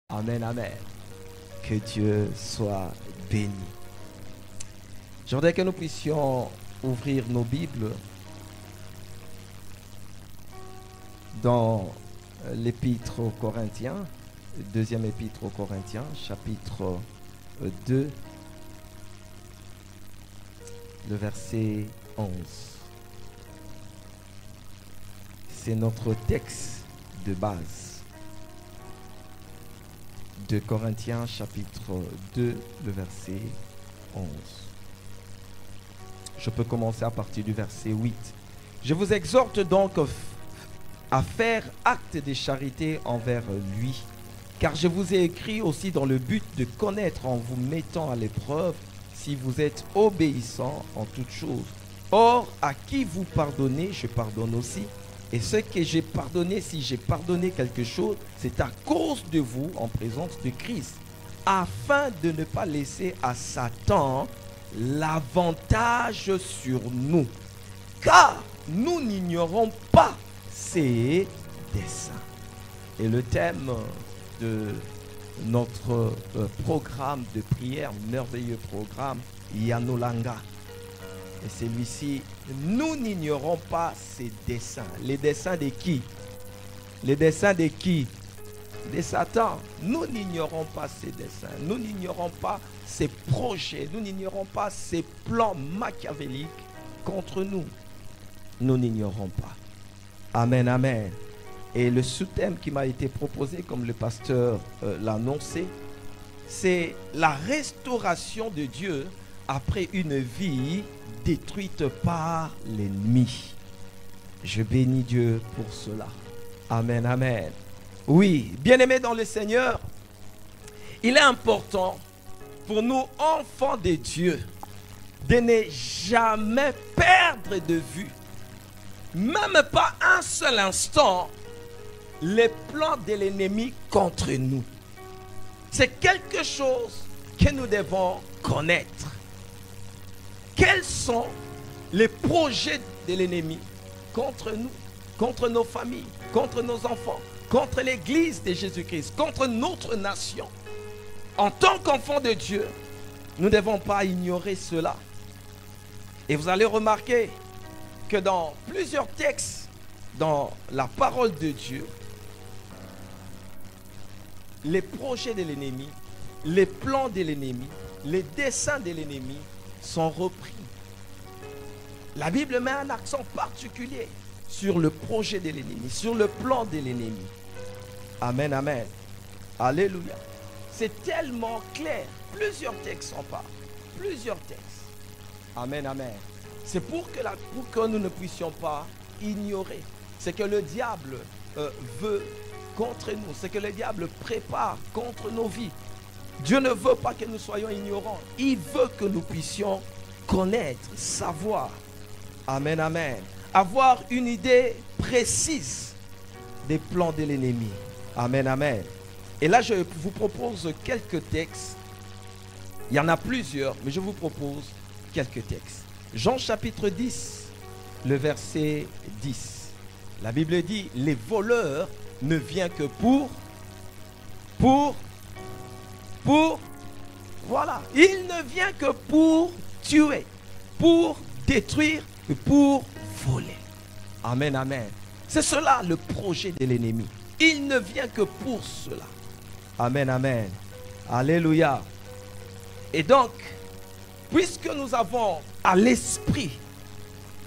Amen, amen. Que Dieu soit béni. Je voudrais que nous puissions ouvrir nos Bibles dans l'épître aux Corinthiens, deuxième épître aux Corinthiens, chapitre 2, le verset 11. C'est notre texte de base. 2 Corinthiens, chapitre 2, le verset 11. Je peux commencer à partir du verset 8. Je vous exhorte donc à faire acte de charité envers lui, car je vous ai écrit aussi dans le but de connaître en vous mettant à l'épreuve si vous êtes obéissants en toutes choses. Or, à qui vous pardonnez, je pardonne aussi. Et ce que j'ai pardonné, si j'ai pardonné quelque chose, c'est à cause de vous en présence de Christ, afin de ne pas laisser à Satan l'avantage sur nous, car nous n'ignorons pas ses desseins. Et le thème de notre programme de prière, merveilleux programme, Yanolanga. Et celui-ci, nous n'ignorons pas ses desseins. Les desseins de qui? Les desseins de qui? De Satan. Nous n'ignorons pas ses desseins. Nous n'ignorons pas ses projets. Nous n'ignorons pas ses plans machiavéliques contre nous. Nous n'ignorons pas. Amen, amen. Et le sous-thème qui m'a été proposé, comme le pasteur l'a annoncé, c'est la restauration de Dieu après une vie détruite par l'ennemi. Je bénis Dieu pour cela. Amen, amen. Oui, bien-aimés dans le Seigneur, il est important pour nous, enfants de Dieu, de ne jamais perdre de vue, même pas un seul instant, les plans de l'ennemi contre nous. C'est quelque chose que nous devons connaître. Quels sont les projets de l'ennemi contre nous, contre nos familles, contre nos enfants, contre l'église de Jésus-Christ, contre notre nation? En tant qu'enfants de Dieu, nous ne devons pas ignorer cela. Et vous allez remarquer que dans plusieurs textes, dans la parole de Dieu, les projets de l'ennemi, les plans de l'ennemi, les desseins de l'ennemi sont repris. La Bible met un accent particulier sur le projet de l'ennemi, sur le plan de l'ennemi. Amen, amen. Alléluia. C'est tellement clair. Plusieurs textes en parlent. Plusieurs textes. Amen, amen. C'est pour que nous ne puissions pas ignorer ce que le diable veut contre nous, ce que le diable prépare contre nos vies. Dieu ne veut pas que nous soyons ignorants. Il veut que nous puissions connaître, savoir. Amen, amen. Avoir une idée précise des plans de l'ennemi. Amen, amen. Et là, je vous propose quelques textes. Il y en a plusieurs, mais je vous propose quelques textes. Jean chapitre 10, le verset 10. La Bible dit, les voleurs ne viennent que pour, voilà. Il ne vient que pour tuer, pour détruire et pour voler. Amen, amen. C'est cela le projet de l'ennemi. Il ne vient que pour cela. Amen, amen. Alléluia. Et donc, puisque nous avons à l'esprit,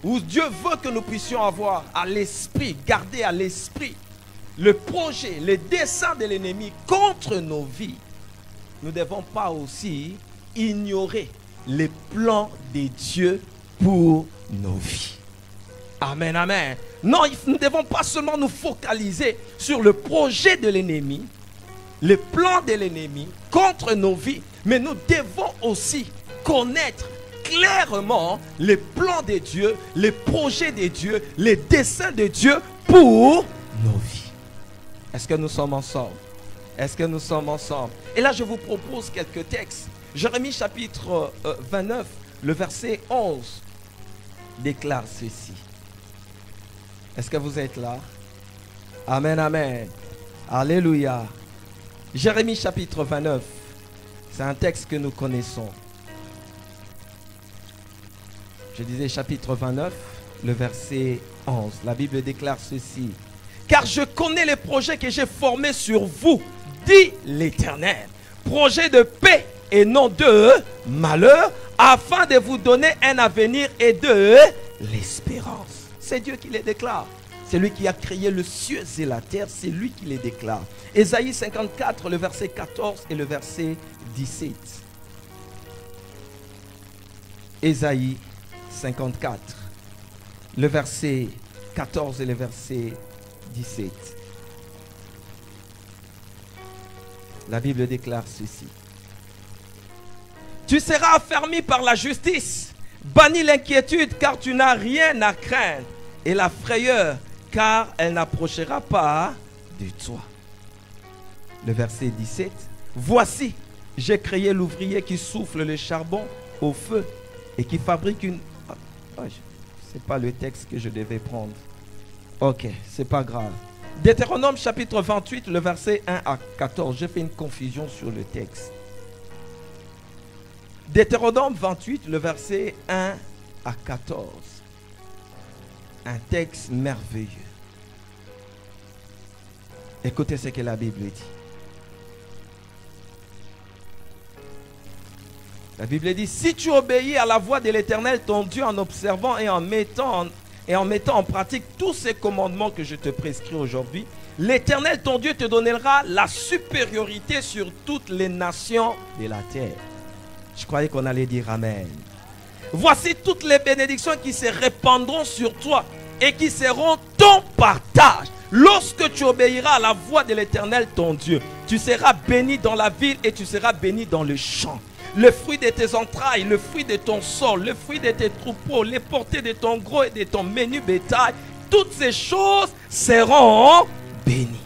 où Dieu veut que nous puissions avoir à l'esprit, garder à l'esprit le projet, les desseins de l'ennemi contre nos vies, nous ne devons pas aussi ignorer les plans de Dieu pour nos vies. Amen, amen. Non, nous ne devons pas seulement nous focaliser sur le projet de l'ennemi, les plans de l'ennemi contre nos vies, mais nous devons aussi connaître clairement les plans de Dieu, les projets de Dieu, les desseins de Dieu pour nos vies. Est-ce que nous sommes ensemble? Est-ce que nous sommes ensemble? Et là, je vous propose quelques textes. Jérémie chapitre 29, le verset 11 déclare ceci. Est-ce que vous êtes là? Amen, amen. Alléluia. Jérémie chapitre 29. C'est un texte que nous connaissons. Je disais chapitre 29, le verset 11. La Bible déclare ceci. Car je connais les projets que j'ai formés sur vous, dit l'Éternel. Projets de paix et non de malheur, afin de vous donner un avenir et de l'espérance. C'est Dieu qui les déclare. C'est lui qui a créé le ciel et la terre, c'est lui qui les déclare. Ésaïe 54, le verset 14 et le verset 17. Ésaïe 54, le verset 14 et le verset 17. La Bible déclare ceci. Tu seras affermi par la justice, banni l'inquiétude car tu n'as rien à craindre, et la frayeur car elle n'approchera pas de toi. Le verset 17. Voici, j'ai créé l'ouvrier qui souffle le charbon au feu et qui fabrique une... c'est pas le texte que je devais prendre. Ok, c'est pas grave. Deutéronome chapitre 28, le verset 1 à 14. J'ai fait une confusion sur le texte. Deutéronome 28, le verset 1 à 14. Un texte merveilleux. Écoutez ce que la Bible dit. La Bible dit, si tu obéis à la voix de l'Éternel, ton Dieu, en observant et en mettant en pratique tous ces commandements que je te prescris aujourd'hui, l'Éternel, ton Dieu, te donnera la supériorité sur toutes les nations de la terre. Je croyais qu'on allait dire Amen. Voici toutes les bénédictions qui se répandront sur toi et qui seront ton partage. Lorsque tu obéiras à la voix de l'Éternel, ton Dieu, tu seras béni dans la ville et tu seras béni dans le champ. Le fruit de tes entrailles, le fruit de ton sol, le fruit de tes troupeaux, les portées de ton gros et de ton menu bétail, toutes ces choses seront bénies.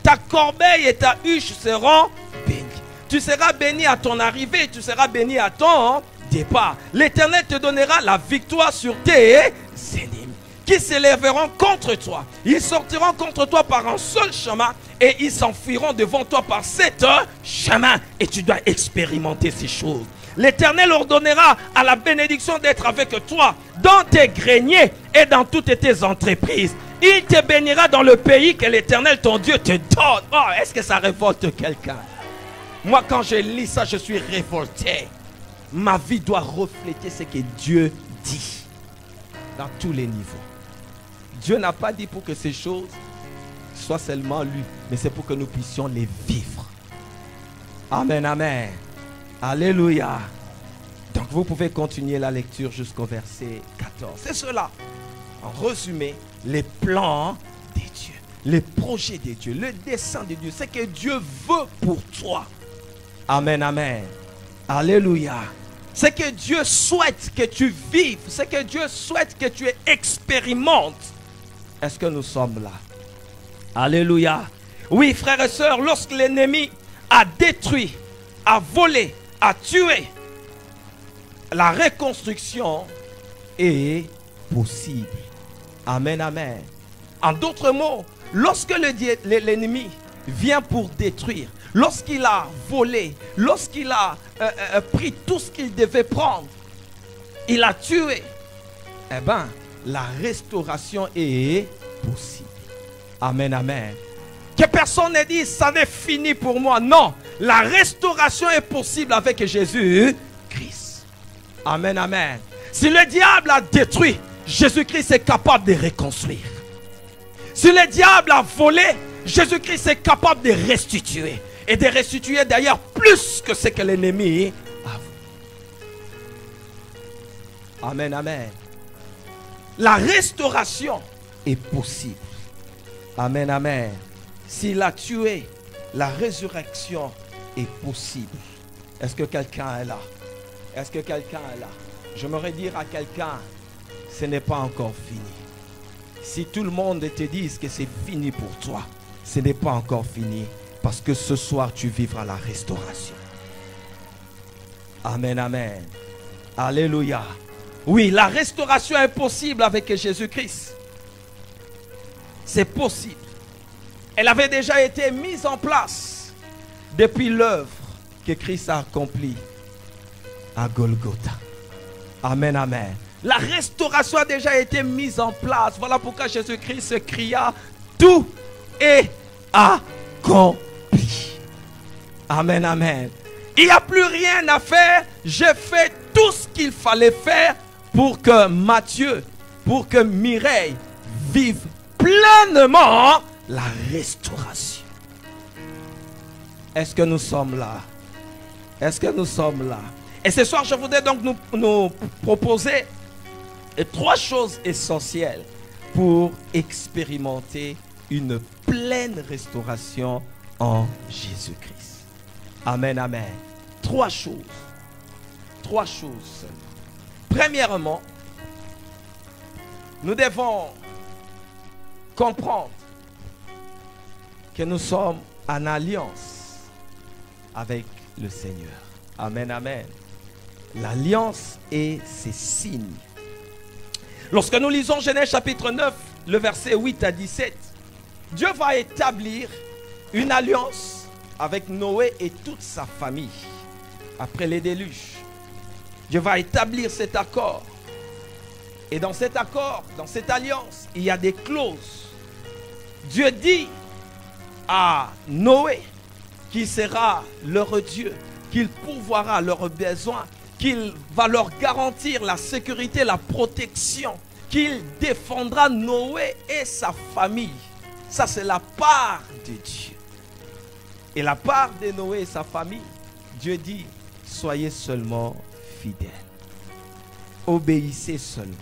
Ta corbeille et ta huche seront bénies. Tu seras béni à ton arrivée et tu seras béni à ton départ. L'Éternel te donnera la victoire sur tes ennemis qui s'élèveront contre toi. Ils sortiront contre toi par un seul chemin et ils s'enfuiront devant toi par sept chemins. Et tu dois expérimenter ces choses. L'Éternel ordonnera à la bénédiction d'être avec toi dans tes greniers et dans toutes tes entreprises. Il te bénira dans le pays que l'Éternel ton Dieu te donne. Oh, est-ce que ça révolte quelqu'un? Moi, quand je lis ça, je suis révolté. Ma vie doit refléter ce que Dieu dit dans tous les niveaux. Dieu n'a pas dit pour que ces choses soient seulement lues, mais c'est pour que nous puissions les vivre. Amen, amen. Alléluia. Donc vous pouvez continuer la lecture jusqu'au verset 14. C'est cela. En résumé, les plans de Dieu, les projets de Dieu, le dessein de Dieu, c'est que Dieu veut pour toi. Amen, amen. Alléluia. C'est que Dieu souhaite que tu vives. C'est que Dieu souhaite que tu expérimentes. Est-ce que nous sommes là? Alléluia. Oui, frères et sœurs, lorsque l'ennemi a détruit, a volé, a tué, la reconstruction est possible. Amen, amen. En d'autres mots, lorsque l'ennemi vient pour détruire, lorsqu'il a volé, lorsqu'il a pris tout ce qu'il devait prendre, il a tué, eh bien, la restauration est possible. Amen, amen. Que personne ne dise, ça n'est fini pour moi. Non, la restauration est possible avec Jésus-Christ. Amen, amen. Si le diable a détruit, Jésus-Christ est capable de reconstruire. Si le diable a volé, Jésus-Christ est capable de restituer. Et de restituer d'ailleurs plus que ce que l'ennemi a volé. Amen, amen. La restauration est possible. Amen, amen. S'il a tué, la résurrection est possible. Est-ce que quelqu'un est là? Est-ce que quelqu'un est là? J'aimerais dire à quelqu'un, ce n'est pas encore fini. Si tout le monde te dit que c'est fini pour toi, ce n'est pas encore fini. Parce que ce soir, tu vivras la restauration. Amen, amen. Alléluia. Oui, la restauration est possible avec Jésus-Christ. C'est possible. Elle avait déjà été mise en place depuis l'œuvre que Christ a accomplie à Golgotha. Amen, amen. La restauration a déjà été mise en place. Voilà pourquoi Jésus-Christ cria, tout est accompli. Amen, amen. Il n'y a plus rien à faire. J'ai fait tout ce qu'il fallait faire pour que Matthieu, pour que Mireille vive pleinement la restauration. Est-ce que nous sommes là? Est-ce que nous sommes là? Et ce soir, je voudrais donc nous proposer 3 choses essentielles pour expérimenter une pleine restauration en Jésus-Christ. Amen, amen. 3 choses. 3 choses. Premièrement, nous devons comprendre que nous sommes en alliance avec le Seigneur. Amen, amen. L'alliance et ses signes. Lorsque nous lisons Genèse chapitre 9, le verset 8 à 17, Dieu va établir une alliance avec Noé et toute sa famille après les déluges. Dieu va établir cet accord. Et dans cet accord, dans cette alliance, il y a des clauses. Dieu dit à Noé qu'il sera leur Dieu, qu'il pourvoira leurs besoins, qu'il va leur garantir la sécurité, la protection, qu'il défendra Noé et sa famille. Ça, c'est la part de Dieu. Et la part de Noé et sa famille, Dieu dit, soyez seulement fidèles. Obéissez seulement.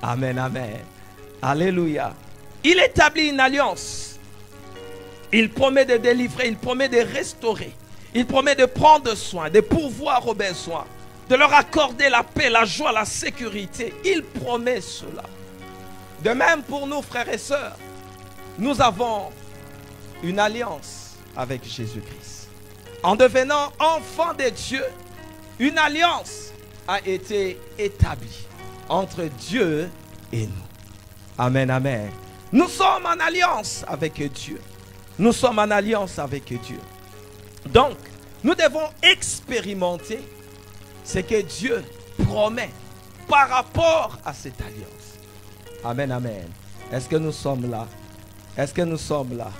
Amen, amen. Alléluia. Il établit une alliance. Il promet de délivrer, il promet de restaurer. Il promet de prendre soin, de pourvoir aux besoins, de leur accorder la paix, la joie, la sécurité. Il promet cela. De même pour nous, frères et sœurs, nous avons une alliance avec Jésus-Christ. En devenant enfants de Dieu, une alliance a été établie entre Dieu et nous. Amen, amen. Nous sommes en alliance avec Dieu. Nous sommes en alliance avec Dieu. Donc, nous devons expérimenter ce que Dieu promet par rapport à cette alliance. Amen, amen. Est-ce que nous sommes là? Est-ce que nous sommes là?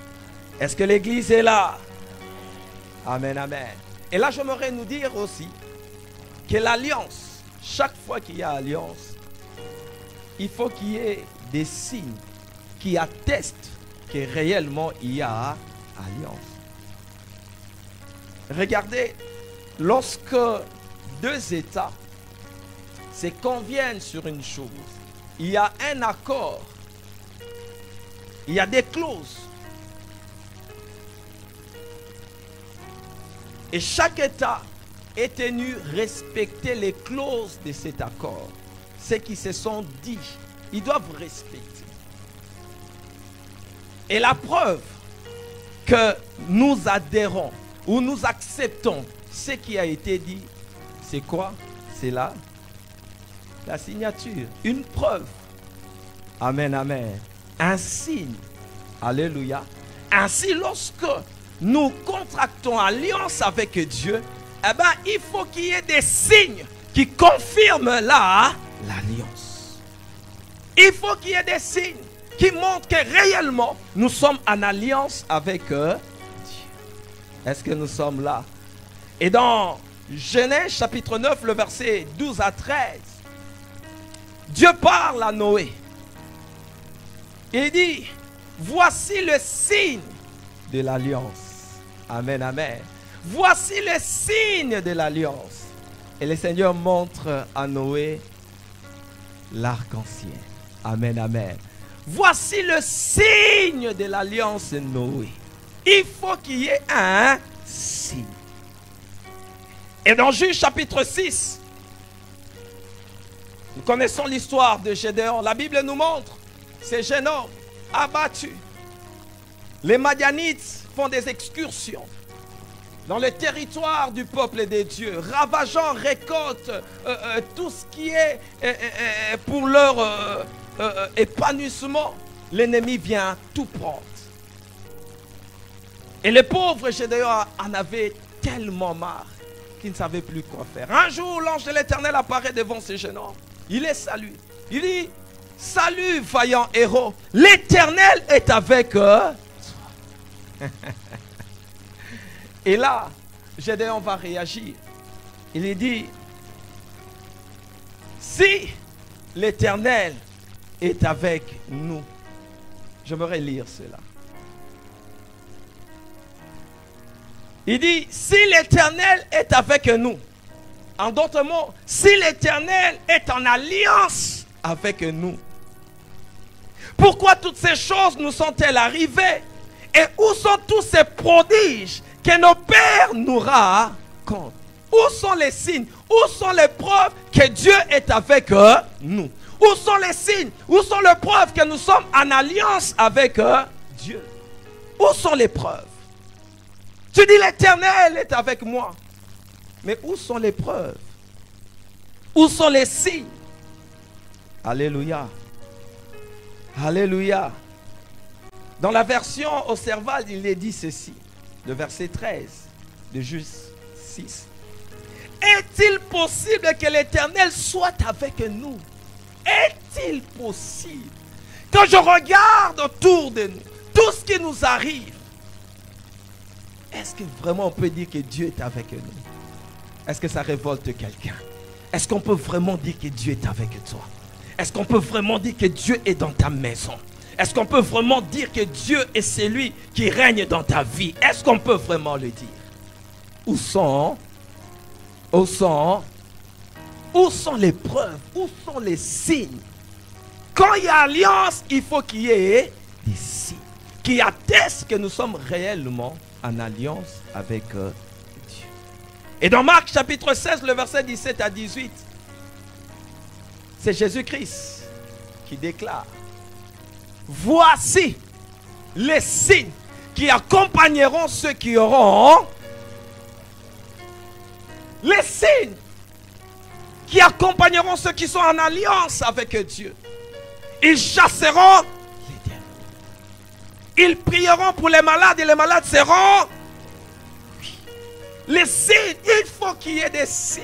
Est-ce que l'église est là? Amen, amen. Et là, j'aimerais nous dire aussi que l'alliance, chaque fois qu'il y a alliance, il faut qu'il y ait des signes qui attestent que réellement il y a alliance. Regardez, lorsque 2 États se conviennent sur une chose, il y a un accord, il y a des clauses. Et chaque État est tenu de respecter les clauses de cet accord. Ceux qui se sont dit, ils doivent respecter. Et la preuve que nous adhérons ou nous acceptons ce qui a été dit, c'est quoi? C'est la signature, une preuve. Amen, amen. Un signe. Alléluia. Ainsi, lorsque nous contractons alliance avec Dieu, eh ben, il faut qu'il y ait des signes qui confirment l'alliance. Il faut qu'il y ait des signes qui montrent que réellement nous sommes en alliance avec Dieu. Est-ce que nous sommes là? Et dans Genèse chapitre 9, le verset 12 à 13, Dieu parle à Noé. Il dit, voici le signe de l'alliance. Amen, amen. Voici le signe de l'alliance. Et le Seigneur montre à Noé l'arc-en-ciel. Amen, amen. Voici le signe de l'alliance de Noé. Il faut qu'il y ait un signe. Et dans Juge chapitre 6, nous connaissons l'histoire de Gédéon. La Bible nous montre ces jeunes hommes abattus. Les Madianites font des excursions dans le territoire du peuple de Dieu, ravageant, récoltent tout ce qui est pour leur épanouissement. L'ennemi vient tout prendre. Et le pauvre Gédéon en avait tellement marre qu'il ne savait plus quoi faire. Un jour, l'ange de l'Éternel apparaît devant ce jeune homme. Il les salue. Il dit, salut vaillant héros, l'Éternel est avec toi. Et là, Gédéon va réagir. Il lui dit, si l'Éternel est avec nous. J'aimerais lire cela. Il dit, si l'Éternel est avec nous. En d'autres mots, si l'Éternel est en alliance avec nous. Pourquoi toutes ces choses nous sont-elles arrivées? Et où sont tous ces prodiges que nos pères nous racontent? Où sont les signes? Où sont les preuves que Dieu est avec nous? Où sont les signes? Où sont les preuves que nous sommes en alliance avec Dieu? Où sont les preuves? Tu dis l'Éternel est avec moi. Mais où sont les preuves? Où sont les signes? Alléluia. Alléluia. Dans la version au Serval, il est dit ceci. Le verset 13 de Juste 6. Est-il possible que l'Éternel soit avec nous? Est-il possible? Quand je regarde autour de nous, tout ce qui nous arrive, est-ce que vraiment on peut dire que Dieu est avec nous? Est-ce que ça révolte quelqu'un? Est-ce qu'on peut vraiment dire que Dieu est avec toi? Est-ce qu'on peut vraiment dire que Dieu est dans ta maison? Est-ce qu'on peut vraiment dire que Dieu est celui qui règne dans ta vie? Est-ce qu'on peut vraiment le dire? Où sont les preuves? Où sont les signes? Quand il y a alliance, il faut qu'il y ait des signes qui attestent que nous sommes réellement en alliance avec Dieu. Et dans Marc chapitre 16, le verset 17 à 18, c'est Jésus-Christ qui déclare: voici les signes qui accompagneront ceux qui auront. Les signes qui accompagneront ceux qui sont en alliance avec Dieu. Ils chasseront les démons. Ils prieront pour les malades et les malades seront. Les signes, il faut qu'il y ait des signes.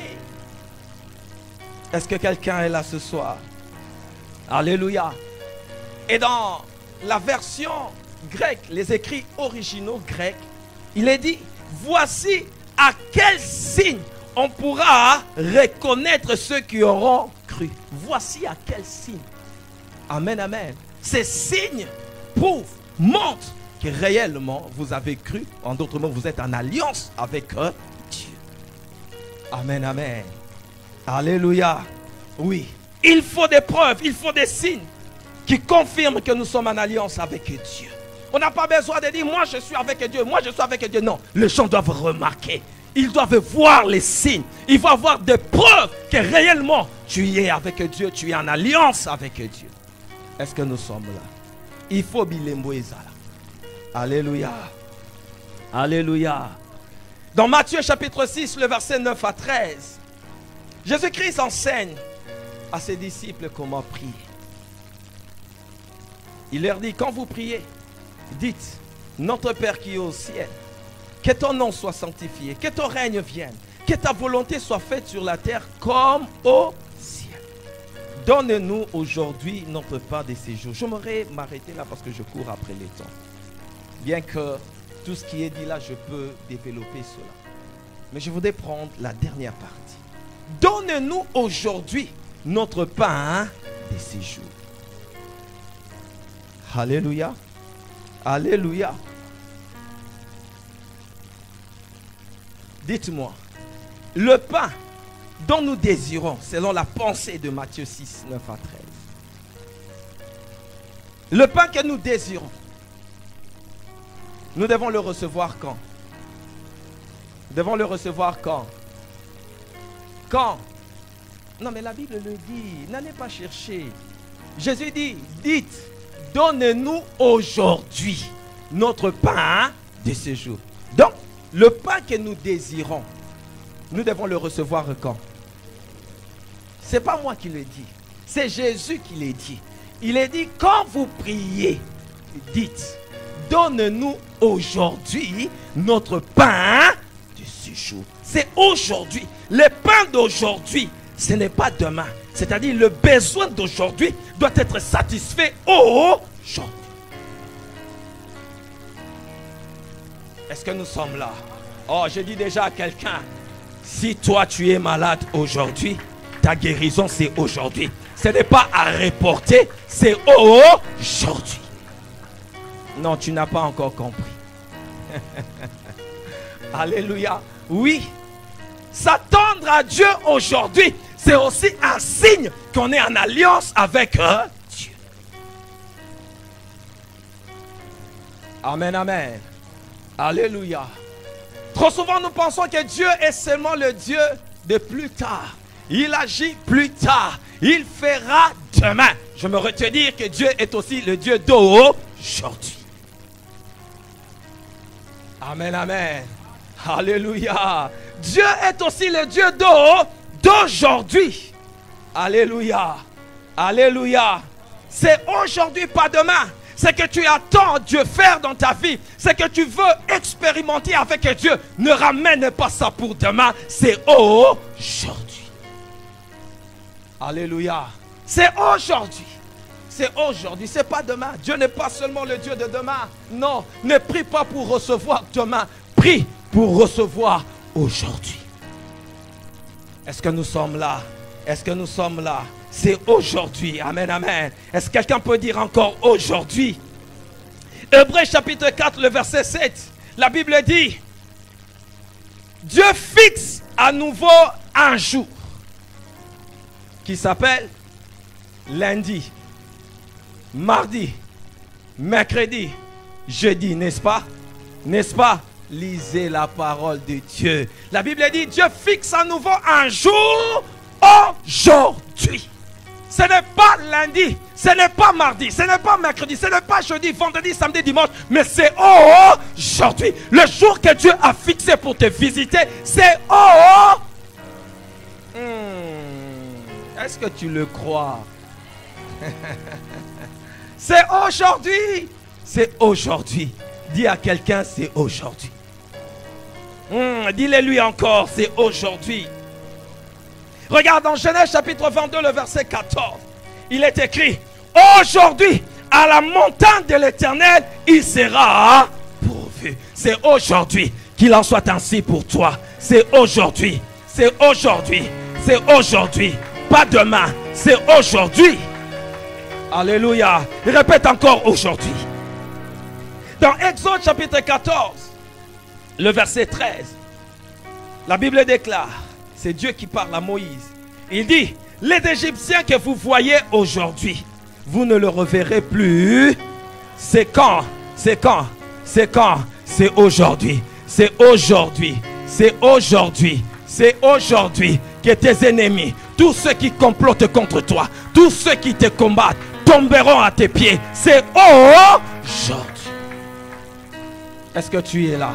Est-ce que quelqu'un est là ce soir? Alléluia. Et dans la version grecque, les écrits originaux grecs, il est dit, voici à quel signe on pourra reconnaître ceux qui auront cru. Voici à quel signe. Amen, amen. Ces signes prouvent, montrent que réellement vous avez cru. En d'autres mots, vous êtes en alliance avec Dieu. Amen, amen. Alléluia. Oui. Il faut des preuves, il faut des signes qui confirment que nous sommes en alliance avec Dieu. On n'a pas besoin de dire, moi je suis avec Dieu, moi je suis avec Dieu. Non, les gens doivent remarquer. Ils doivent voir les signes. Ils vont avoir des preuves que réellement tu es avec Dieu, tu es en alliance avec Dieu. Est-ce que nous sommes là? Il faut bilemboeza. Alléluia. Alléluia. Dans Matthieu chapitre 6, le verset 9 à 13, Jésus-Christ enseigne à ses disciples comment prier. Il leur dit, quand vous priez, dites, notre Père qui est au ciel, que ton nom soit sanctifié, que ton règne vienne, que ta volonté soit faite sur la terre comme au ciel. Donne-nous aujourd'hui notre part de ces jours. J'aimerais m'arrêter là parce que je cours après les temps. Bien que tout ce qui est dit là, je peux développer cela. Mais je voudrais prendre la dernière partie. Donne-nous aujourd'hui notre pain de ces jours. Alléluia. Alléluia. Dites-moi, le pain dont nous désirons, selon la pensée de Matthieu 6, 9 à 13. Le pain que nous désirons, nous devons le recevoir quand? Nous devons le recevoir quand? Quand? Non, mais la Bible le dit, n'allez pas chercher. Jésus dit, dites, donne-nous aujourd'hui notre pain de ce jour. Donc, le pain que nous désirons, nous devons le recevoir quand? Ce n'est pas moi qui le dis, c'est Jésus qui le dit. Il est dit, quand vous priez, dites, donne-nous aujourd'hui notre pain du séjour. C'est aujourd'hui. Le pain d'aujourd'hui, ce n'est pas demain. C'est-à-dire le besoin d'aujourd'hui doit être satisfait aujourd'hui. Est-ce que nous sommes là? Oh, je dis déjà à quelqu'un, si toi tu es malade aujourd'hui, ta guérison c'est aujourd'hui. Ce n'est pas à reporter, c'est aujourd'hui. Non, tu n'as pas encore compris. Alléluia. Oui, s'attendre à Dieu aujourd'hui, c'est aussi un signe qu'on est en alliance avec Dieu. Amen, amen. Alléluia. Trop souvent nous pensons que Dieu est seulement le Dieu de plus tard. Il agit plus tard. Il fera demain. Je me retenir que Dieu est aussi le Dieu d'aujourd'hui. Amen, amen. Alléluia. Dieu est aussi le Dieu d'aujourd'hui. Alléluia. Alléluia. C'est aujourd'hui, pas demain. Ce que tu attends Dieu faire dans ta vie, ce que tu veux expérimenter avec Dieu, ne ramène pas ça pour demain. C'est aujourd'hui. Alléluia. C'est aujourd'hui. C'est aujourd'hui, c'est pas demain. Dieu n'est pas seulement le Dieu de demain. Non, ne prie pas pour recevoir demain. Prie pour recevoir aujourd'hui. Est-ce que nous sommes là? Est-ce que nous sommes là? C'est aujourd'hui. Amen, amen. Est-ce que quelqu'un peut dire encore aujourd'hui? Hébreux chapitre 4, le verset 7. La Bible dit, Dieu fixe à nouveau un jour qui s'appelle lundi, mardi, mercredi, jeudi, n'est-ce pas? N'est-ce pas? Lisez la parole de Dieu. La Bible dit, Dieu fixe à nouveau un jour aujourd'hui. Ce n'est pas lundi, ce n'est pas mardi, ce n'est pas mercredi, ce n'est pas jeudi, vendredi, samedi, dimanche, mais c'est aujourd'hui. Le jour que Dieu a fixé pour te visiter, c'est Est-ce que tu le crois? C'est aujourd'hui. C'est aujourd'hui. Dis à quelqu'un, c'est aujourd'hui. Dis-le lui encore, c'est aujourd'hui. Regarde dans Genèse chapitre 22, le verset 14. Il est écrit, aujourd'hui, à la montagne de l'Éternel, il sera pourvu. C'est aujourd'hui, qu'il en soit ainsi pour toi. C'est aujourd'hui, c'est aujourd'hui, c'est aujourd'hui. Pas demain, c'est aujourd'hui. Alléluia. Répète encore aujourd'hui. Dans Exode chapitre 14, le verset 13, la Bible déclare, c'est Dieu qui parle à Moïse. Il dit, les Égyptiens que vous voyez aujourd'hui, vous ne le reverrez plus. C'est quand? C'est quand? C'est quand? C'est aujourd'hui. C'est aujourd'hui. C'est aujourd'hui. C'est aujourd'hui que tes ennemis, tous ceux qui complotent contre toi, tous ceux qui te combattent, tomberont à tes pieds. C'est aujourd'hui. Est-ce que tu es là?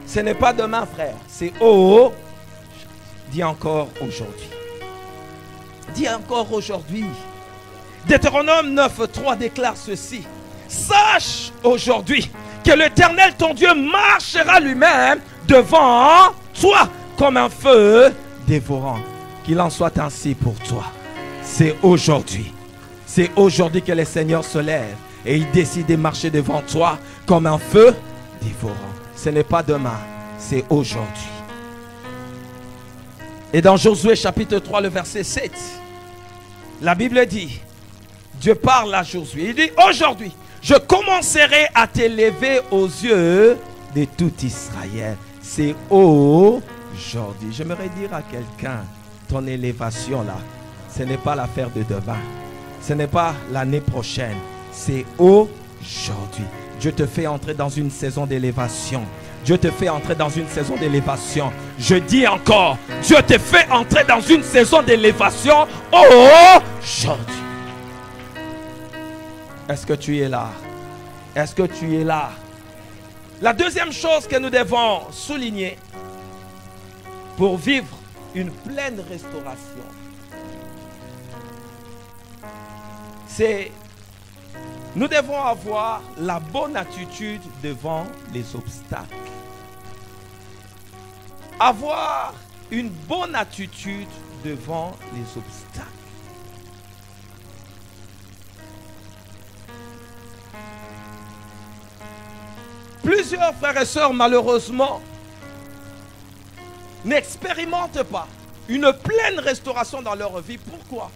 Ce n'est pas demain, frère. C'est aujourd'hui. Dis encore aujourd'hui. Dis encore aujourd'hui. Deutéronome 9:3 déclare ceci. Sache aujourd'hui que l'Éternel ton Dieu marchera lui-même devant toi comme un feu dévorant. Qu'il en soit ainsi pour toi. C'est aujourd'hui. C'est aujourd'hui que le Seigneur se lève et il décide de marcher devant toi comme un feu dévorant. Ce n'est pas demain, c'est aujourd'hui. Et dans Josué chapitre 3, le verset 7, la Bible dit, Dieu parle à Josué, il dit, aujourd'hui, je commencerai à t'élever aux yeux de tout Israël. C'est aujourd'hui. J'aimerais dire à quelqu'un, ton élévation là, ce n'est pas l'affaire de demain. Ce n'est pas l'année prochaine. C'est aujourd'hui. Dieu te fait entrer dans une saison d'élévation. Dieu te fait entrer dans une saison d'élévation. Je dis encore, Dieu te fait entrer dans une saison d'élévation aujourd'hui. Est-ce que tu es là? Est-ce que tu es là? La deuxième chose que nous devons souligner pour vivre une pleine restauration, c'est Nous devons avoir la bonne attitude devant les obstacles. Avoir une bonne attitude devant les obstacles. Plusieurs frères et sœurs, malheureusement, n'expérimentent pas une pleine restauration dans leur vie. Pourquoi?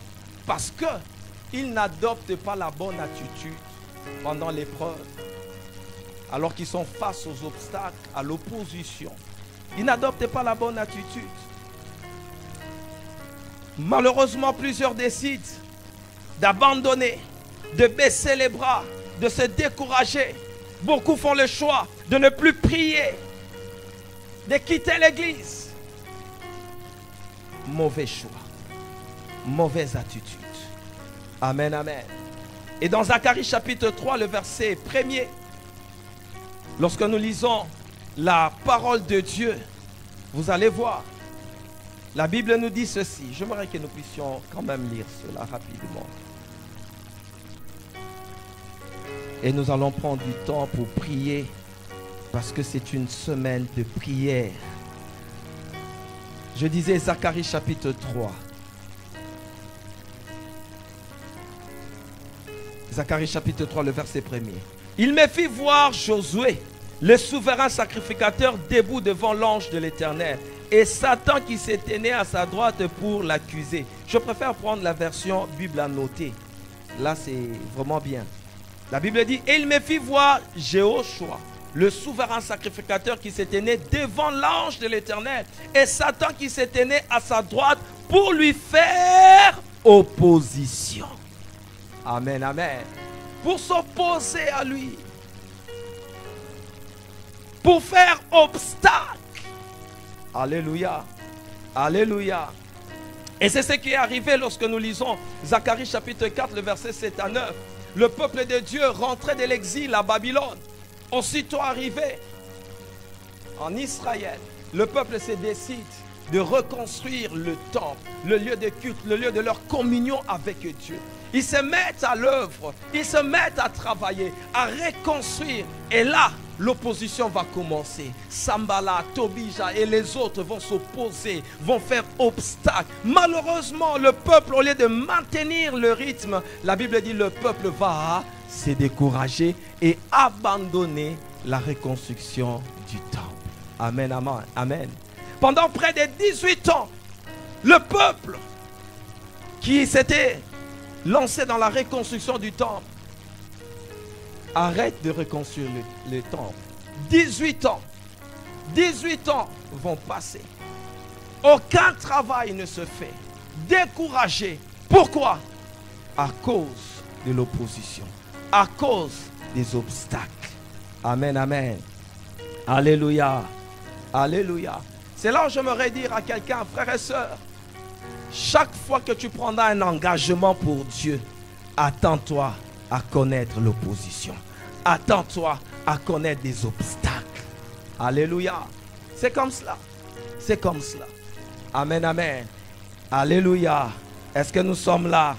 Parce qu'ils n'adoptent pas la bonne attitude pendant l'épreuve. Alors qu'ils sont face aux obstacles, à l'opposition. Ils n'adoptent pas la bonne attitude. Malheureusement, plusieurs décident d'abandonner, de baisser les bras, de se décourager. Beaucoup font le choix de ne plus prier, de quitter l'église. Mauvais choix, mauvaise attitude. Amen, amen. Et dans Zacharie chapitre 3, le verset 1er, lorsque nous lisons la parole de Dieu, vous allez voir, la Bible nous dit ceci. J'aimerais que nous puissions quand même lire cela rapidement. Et nous allons prendre du temps pour prier, parce que c'est une semaine de prière. Je disais Zacharie chapitre 3. Zacharie chapitre 3, le verset 1er. Il me fit voir Josué, le souverain sacrificateur, debout devant l'ange de l'Éternel, et Satan qui s'est tenu à sa droite pour l'accuser. Je préfère prendre la version Bible annotée. Là, c'est vraiment bien. La Bible dit, et il me fit voir Jéhoshua, le souverain sacrificateur qui s'est tenu devant l'ange de l'Éternel, et Satan qui s'est tenu à sa droite pour lui faire opposition. Amen, amen. Pour s'opposer à lui. Pour faire obstacle. Alléluia. Alléluia. Et c'est ce qui est arrivé lorsque nous lisons Zacharie chapitre 4, le verset 7 à 9. Le peuple de Dieu rentrait de l'exil à Babylone. Aussitôt arrivé en Israël, le peuple se décide de reconstruire le temple, le lieu de culte, le lieu de leur communion avec Dieu. Ils se mettent à l'œuvre, ils se mettent à travailler, à reconstruire. Et là, l'opposition va commencer. Sambala, Tobija et les autres vont s'opposer, vont faire obstacle. Malheureusement, le peuple, au lieu de maintenir le rythme, la Bible dit le peuple va se décourager et abandonner la reconstruction du temple. Amen, amen, amen. Pendant près de 18 ans, le peuple qui s'était lancé dans la reconstruction du temple arrête de reconstruire le temple. 18 ans. 18 ans vont passer. Aucun travail ne se fait. Découragé. Pourquoi? À cause de l'opposition. À cause des obstacles. Amen, amen. Alléluia. Alléluia. C'est là où j'aimerais dire à quelqu'un, frère et soeur, chaque fois que tu prendras un engagement pour Dieu, attends-toi à connaître l'opposition. Attends-toi à connaître des obstacles. Alléluia. C'est comme cela. C'est comme cela. Amen, amen. Alléluia. Est-ce que nous sommes là?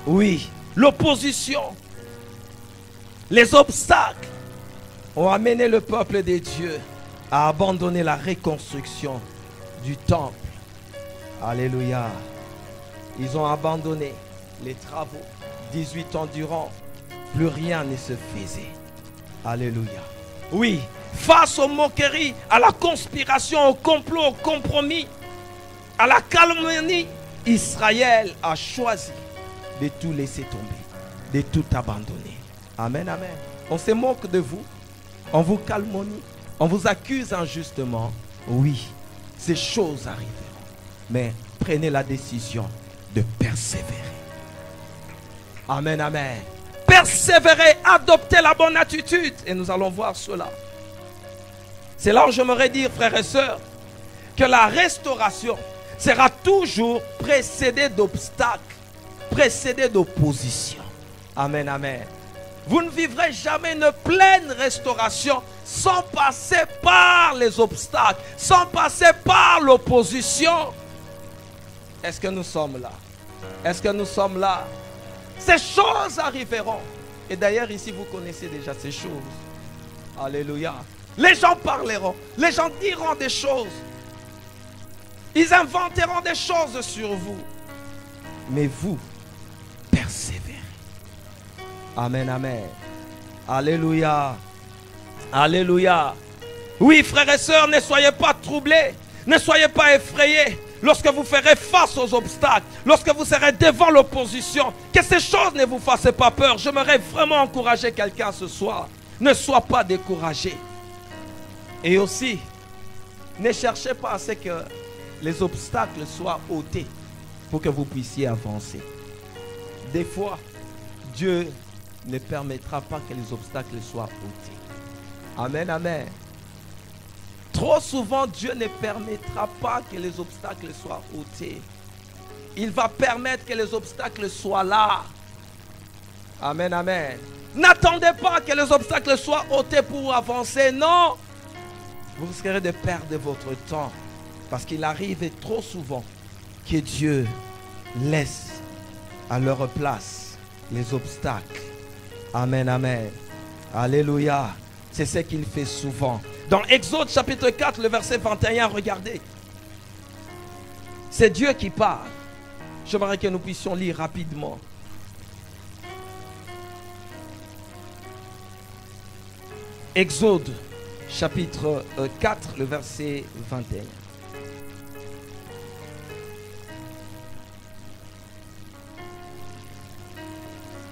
Oui. L'opposition, les obstacles ont amené le peuple de Dieu à abandonner la reconstruction du temple. Alléluia. Ils ont abandonné les travaux. 18 ans durant, plus rien ne se faisait. Alléluia. Oui, face aux moqueries, à la conspiration, au complot, au compromis, à la calomnie, Israël a choisi de tout laisser tomber, de tout abandonner. Amen, amen. On se moque de vous, on vous calomnie, on vous accuse injustement. Oui, ces choses arriveront. Mais prenez la décision de persévérer. Amen, amen. Persévérer, adopter la bonne attitude. Et nous allons voir cela. C'est là où j'aimerais dire, frères et sœurs, que la restauration sera toujours précédée d'obstacles, précédée d'opposition. Amen, amen. Vous ne vivrez jamais une pleine restauration sans passer par les obstacles, sans passer par l'opposition. Est-ce que nous sommes là? Est-ce que nous sommes là? Ces choses arriveront. Et d'ailleurs, ici, vous connaissez déjà ces choses. Alléluia. Les gens parleront. Les gens diront des choses. Ils inventeront des choses sur vous. Mais vous, persévérez. Amen, amen. Alléluia. Alléluia. Oui, frères et sœurs, ne soyez pas troublés. Ne soyez pas effrayés. Lorsque vous ferez face aux obstacles, lorsque vous serez devant l'opposition, que ces choses ne vous fassent pas peur. J'aimerais vraiment encourager quelqu'un ce soir. Ne sois pas découragé. Et aussi, ne cherchez pas à ce que les obstacles soient ôtés pour que vous puissiez avancer. Des fois, Dieu ne permettra pas que les obstacles soient ôtés. Amen, amen. Trop souvent, Dieu ne permettra pas que les obstacles soient ôtés. Il va permettre que les obstacles soient là. Amen, amen. N'attendez pas que les obstacles soient ôtés pour avancer. Non. Vous risquerez de perdre votre temps. Parce qu'il arrive trop souvent que Dieu laisse à leur place les obstacles. Amen, amen. Alléluia. C'est ce qu'il fait souvent. Dans Exode chapitre 4, le verset 21, regardez. C'est Dieu qui parle. J'aimerais que nous puissions lire rapidement. Exode chapitre 4, le verset 21.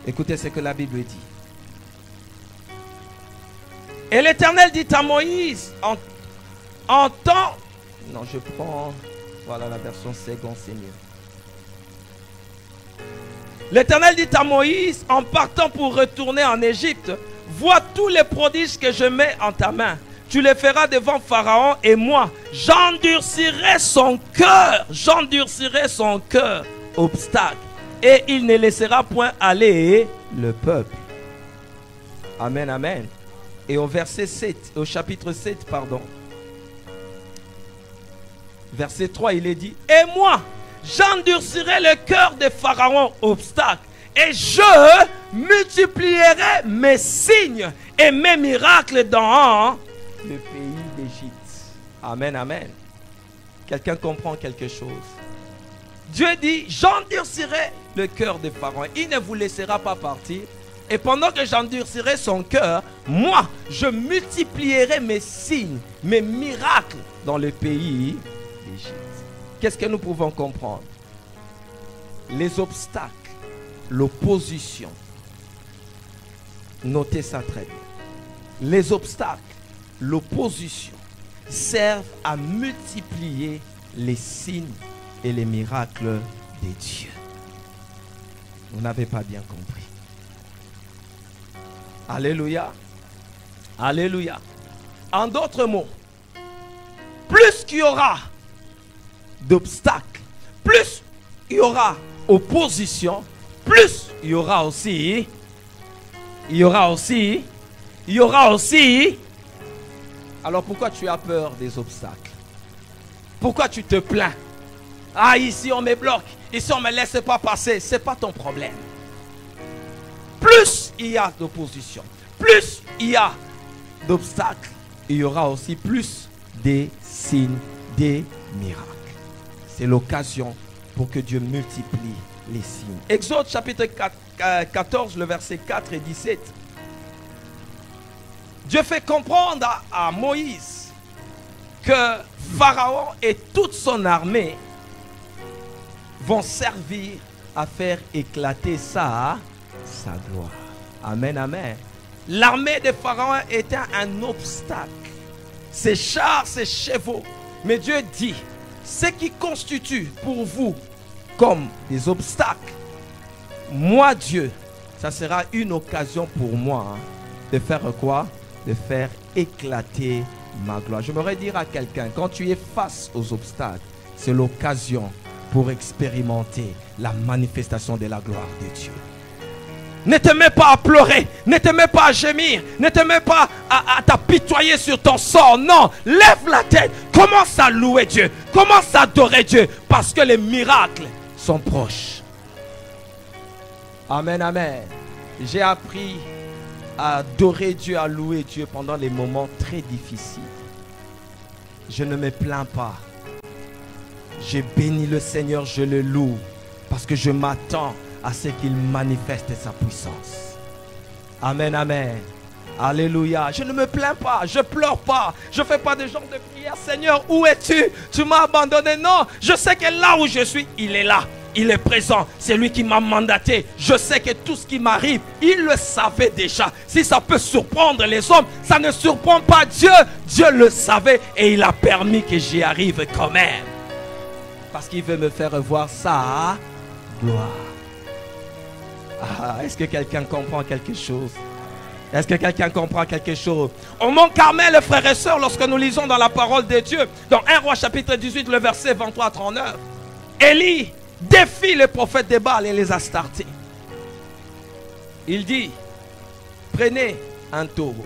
Écoutez ce que la Bible dit. Et l'Éternel dit à Moïse, en temps... Non, je prends... Voilà la version seconde, c'est mieux. L'Éternel dit à Moïse, en partant pour retourner en Égypte, vois tous les prodiges que je mets en ta main. Tu les feras devant Pharaon et moi, j'endurcirai son cœur. J'endurcirai son cœur. Obstacle. Et il ne laissera point aller le peuple. Amen, amen. Et au verset 7, au chapitre 7, pardon. Verset 3, il est dit, et moi, j'endurcirai le cœur de Pharaon, obstacle, et je multiplierai mes signes et mes miracles dans le pays d'Égypte. Amen, amen. Quelqu'un comprend quelque chose? Dieu dit, j'endurcirai le cœur de Pharaon. Il ne vous laissera pas partir. Et pendant que j'endurcirai son cœur, moi, je multiplierai mes signes, mes miracles dans le pays d'Égypte. Qu'est-ce que nous pouvons comprendre? Les obstacles, l'opposition. Notez ça très bien. Les obstacles, l'opposition servent à multiplier les signes et les miracles de Dieu. Vous n'avez pas bien compris. Alléluia. Alléluia. En d'autres mots, plus qu'il y aura d'obstacles, plus il y aura opposition, plus il y aura aussi, alors pourquoi tu as peur des obstacles? Pourquoi tu te plains? Ah, ici on me bloque, ici on ne me laisse pas passer. Ce n'est pas ton problème. Plus il y a d'opposition, plus il y a d'obstacles, il y aura aussi plus des signes, des miracles. C'est l'occasion pour que Dieu multiplie les signes. Exode chapitre 14, le verset 4 et 17. Dieu fait comprendre à Moïse que Pharaon et toute son armée vont servir à faire éclater sa gloire. Amen, amen. L'armée de Pharaon était un obstacle. Ses chars, ses chevaux. Mais Dieu dit, ce qui constitue pour vous comme des obstacles, moi Dieu, ça sera une occasion pour moi de faire quoi? De faire éclater ma gloire. J'aimerais dire à quelqu'un, quand tu es face aux obstacles, c'est l'occasion pour expérimenter la manifestation de la gloire de Dieu. Ne te mets pas à pleurer, ne te mets pas à gémir, ne te mets pas à t'apitoyer sur ton sort. Non, lève la tête, commence à louer Dieu, commence à adorer Dieu, parce que les miracles sont proches. Amen, amen. J'ai appris à adorer Dieu, à louer Dieu pendant les moments très difficiles. Je ne me plains pas. J'ai béni le Seigneur, je le loue, parce que je m'attends à ce qu'il manifeste sa puissance. Amen, amen. Alléluia. Je ne me plains pas, je ne pleure pas, je ne fais pas de genre de prière. Seigneur, où es-tu? Tu m'as abandonné. Non, je sais que là où je suis, il est là. Il est présent, c'est lui qui m'a mandaté. Je sais que tout ce qui m'arrive, il le savait déjà. Si ça peut surprendre les hommes, ça ne surprend pas Dieu. Dieu le savait et il a permis que j'y arrive quand même. Parce qu'il veut me faire voir sa gloire. Ah, est-ce que quelqu'un comprend quelque chose? Est-ce que quelqu'un comprend quelque chose? Au mont Carmel, frères et sœurs, lorsque nous lisons dans la parole de Dieu, dans 1 Roi chapitre 18, le verset 23 à 39, Élie défie les prophètes de Baal et les Astartés. Il dit, prenez un taureau,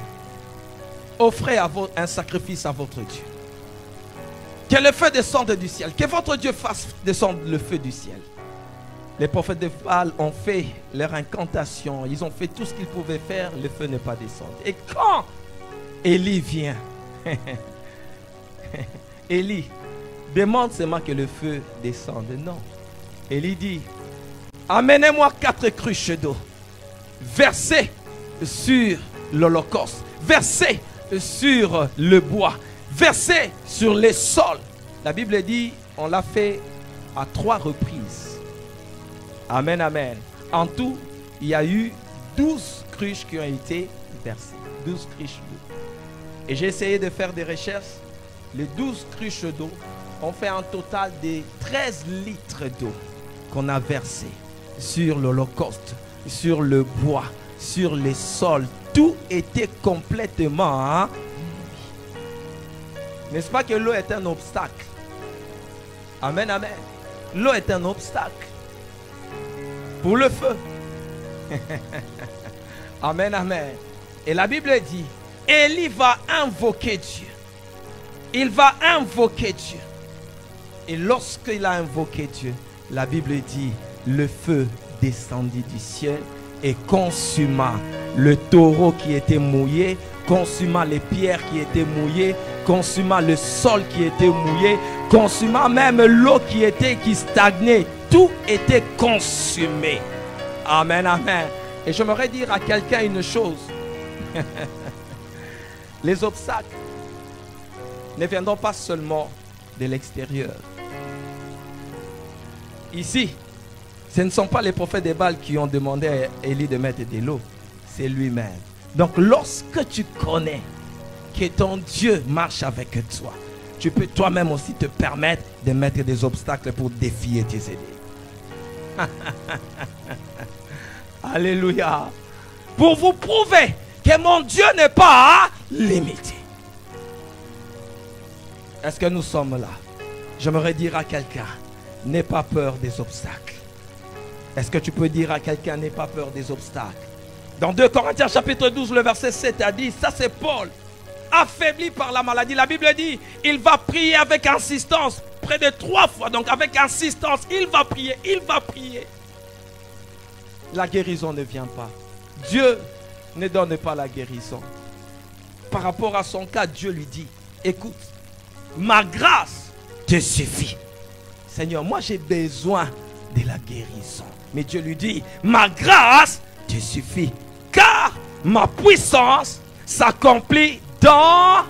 offrez un sacrifice à votre Dieu. Que le feu descende du ciel, que votre Dieu fasse descendre le feu du ciel. Les prophètes de Baal ont fait leur incantation, ils ont fait tout ce qu'ils pouvaient faire, le feu n'est pas descendu. Et quand Élie vient, Élie demande seulement que le feu descende. Non. Élie dit, amenez-moi 4 cruches d'eau, versez sur l'holocauste, versez sur le bois, versez sur les sols. La Bible dit, on l'a fait à 3 reprises. Amen, amen. En tout, il y a eu 12 cruches qui ont été versées. 12 cruches d'eau. Et j'ai essayé de faire des recherches. Les 12 cruches d'eau ont fait un total de 13 litres d'eau qu'on a versé sur l'holocauste, sur le bois, sur les sols. Tout était complètement... N'est-ce pas que l'eau est un obstacle? Amen, amen. L'eau est un obstacle pour le feu. Amen, amen. Et la Bible dit, Élie va invoquer Dieu. Il va invoquer Dieu. Et lorsqu'il a invoqué Dieu, la Bible dit, le feu descendit du ciel et consuma le taureau qui était mouillé, consuma les pierres qui étaient mouillées, consuma le sol qui était mouillé, consuma même l'eau qui stagnait. Tout était consumé. Amen, amen. Et j'aimerais dire à quelqu'un une chose. Les obstacles ne viendront pas seulement de l'extérieur. Ici, ce ne sont pas les prophètes de Baal qui ont demandé à Élie de mettre de l'eau. C'est lui-même. Donc lorsque tu connais que ton Dieu marche avec toi, tu peux toi-même aussi te permettre de mettre des obstacles pour défier tes ennemis. Alléluia. Pour vous prouver que mon Dieu n'est pas limité. Est-ce que nous sommes là? J'aimerais dire à quelqu'un, n'aie pas peur des obstacles. Est-ce que tu peux dire à quelqu'un, n'aie pas peur des obstacles? Dans 2 Corinthiens chapitre 12, le verset 7 à 10, ça c'est Paul, affaibli par la maladie. La Bible dit, il va prier avec insistance, près de 3 fois. Donc avec insistance, il va prier, il va prier. La guérison ne vient pas. Dieu ne donne pas la guérison. Par rapport à son cas, Dieu lui dit, écoute, ma grâce te suffit. Seigneur, moi j'ai besoin de la guérison. Mais Dieu lui dit, ma grâce te suffit. Car ma puissance s'accomplit dans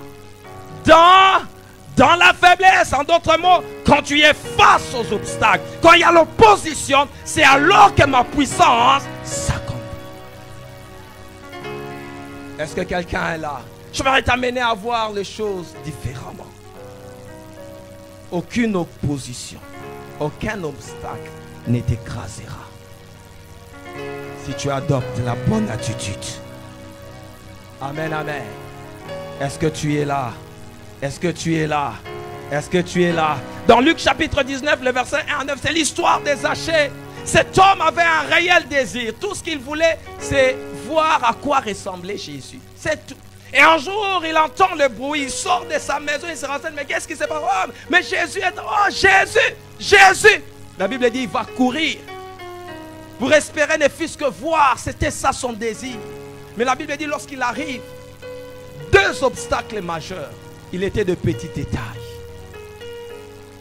la faiblesse. En d'autres mots, quand tu es face aux obstacles, quand il y a l'opposition, c'est alors que ma puissance s'accomplit. Est-ce que quelqu'un est là? Je vais t'amener à voir les choses différemment. Aucune opposition, aucun obstacle ne t'écrasera. Si tu adoptes la bonne attitude. Amen, amen. Est-ce que tu es là? Est-ce que tu es là? Est-ce que tu es là? Dans Luc chapitre 19, le verset 1 à 9, c'est l'histoire des Zachée. Cet homme avait un réel désir. Tout ce qu'il voulait, c'est voir à quoi ressemblait Jésus. C'est tout. Et un jour, il entend le bruit, il sort de sa maison, il se renseigne, mais qu'est-ce qui s'est passé? Oh, mais Jésus est... Oh, Jésus! Jésus! La Bible dit, il va courir. pour espérer ne fût-ce que voir. C'était ça son désir. Mais la Bible dit lorsqu'il arrive, deux obstacles majeurs. Il était de petite taille.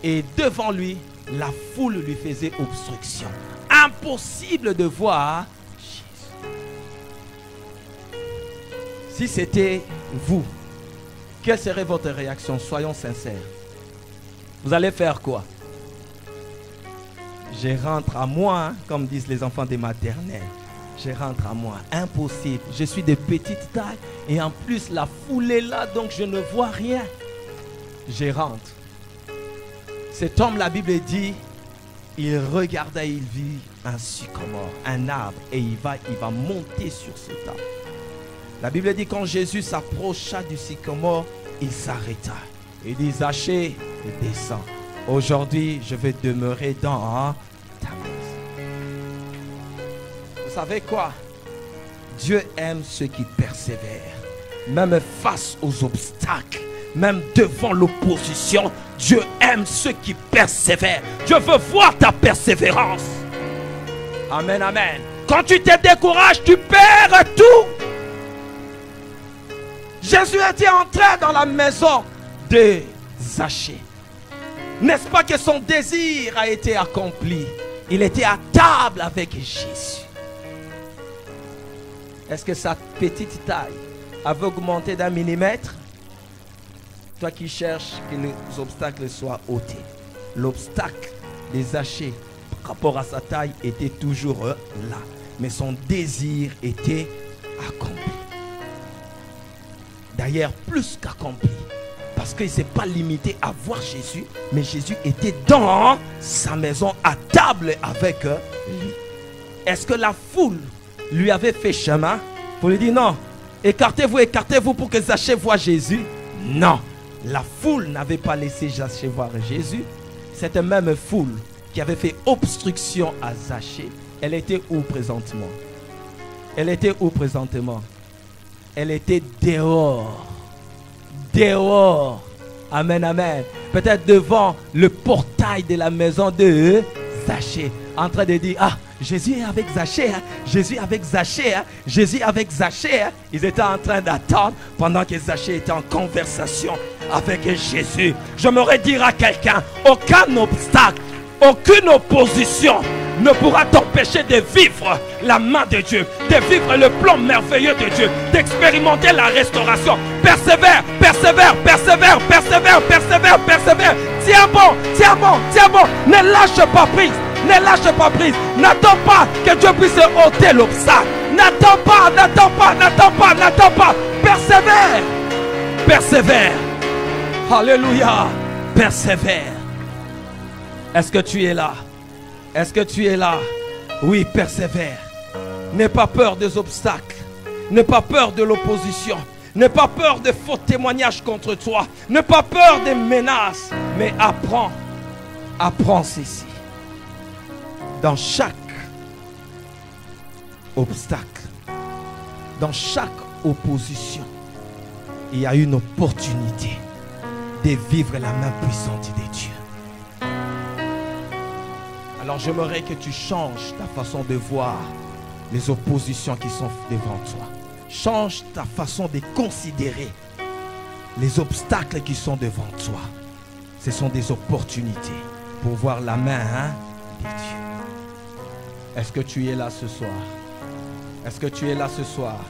Et devant lui, la foule lui faisait obstruction. Impossible de voir Jésus. Si c'était vous, quelle serait votre réaction? Soyons sincères. Vous allez faire quoi? Je rentre à moi, hein, comme disent les enfants des maternelles. Je rentre à moi. Impossible. Je suis de petite taille. Et en plus, la foule est là, donc je ne vois rien. Je rentre. Cet homme, la Bible dit, il regarda, il vit un sycomore, un arbre. Et il va monter sur cet arbre. La Bible dit, quand Jésus s'approcha du sycomore, il s'arrêta. Il dit, Zachée, descends. Aujourd'hui, je vais demeurer dans ta maison. Vous savez quoi? Dieu aime ceux qui persévèrent. Même face aux obstacles, même devant l'opposition, Dieu aime ceux qui persévèrent. Dieu veut voir ta persévérance. Amen, amen. Quand tu te décourages, tu perds tout. Jésus était entré dans la maison de Zachée. N'est-ce pas que son désir a été accompli? Il était à table avec Jésus. Est-ce que sa petite taille avait augmenté d'1 millimètre? Toi qui cherches que les obstacles soient ôtés. L'obstacle de Zachée par rapport à sa taille était toujours là. Mais son désir était accompli. D'ailleurs, plus qu'accompli. Parce qu'il ne s'est pas limité à voir Jésus, mais Jésus était dans sa maison, à table avec lui. Est-ce que la foule lui avait fait chemin pour lui dire non, écartez-vous pour que Zachée voie Jésus? Non, la foule n'avait pas laissé Zachée voir Jésus. Cette même foule qui avait fait obstruction à Zachée, elle était où présentement? Elle était où présentement? Elle était dehors. Dehors. Amen, amen. Peut-être devant le portail de la maison de Zachée. En train de dire, ah, Jésus est avec Zachée. Hein? Jésus avec Zachée. Hein? Jésus avec Zachée. Hein? Ils étaient en train d'attendre pendant que Zachée était en conversation avec Jésus. J'aimerais dire à quelqu'un, aucun obstacle, aucune opposition ne pourra t'empêcher de vivre la main de Dieu, de vivre le plan merveilleux de Dieu, d'expérimenter la restauration. Persévère, persévère, persévère, persévère, persévère, persévère. Tiens bon, tiens bon, tiens bon. Ne lâche pas prise, ne lâche pas prise. N'attends pas que Dieu puisse ôter l'obstacle. N'attends pas, n'attends pas, n'attends pas, n'attends pas. Persévère, persévère. Alléluia, persévère. Est-ce que tu es là? Est-ce que tu es là? Oui, persévère. N'aie pas peur des obstacles. N'aie pas peur de l'opposition. N'aie pas peur de faux témoignages contre toi. N'aie pas peur des menaces. Mais apprends. Apprends ceci. Dans chaque obstacle, dans chaque opposition, il y a une opportunité de vivre la main puissante de Dieu. Alors j'aimerais que tu changes ta façon de voir les oppositions qui sont devant toi. Change ta façon de considérer les obstacles qui sont devant toi. Ce sont des opportunités pour voir la main de Dieu. Est-ce que tu es là ce soir? Est-ce que tu es là ce soir?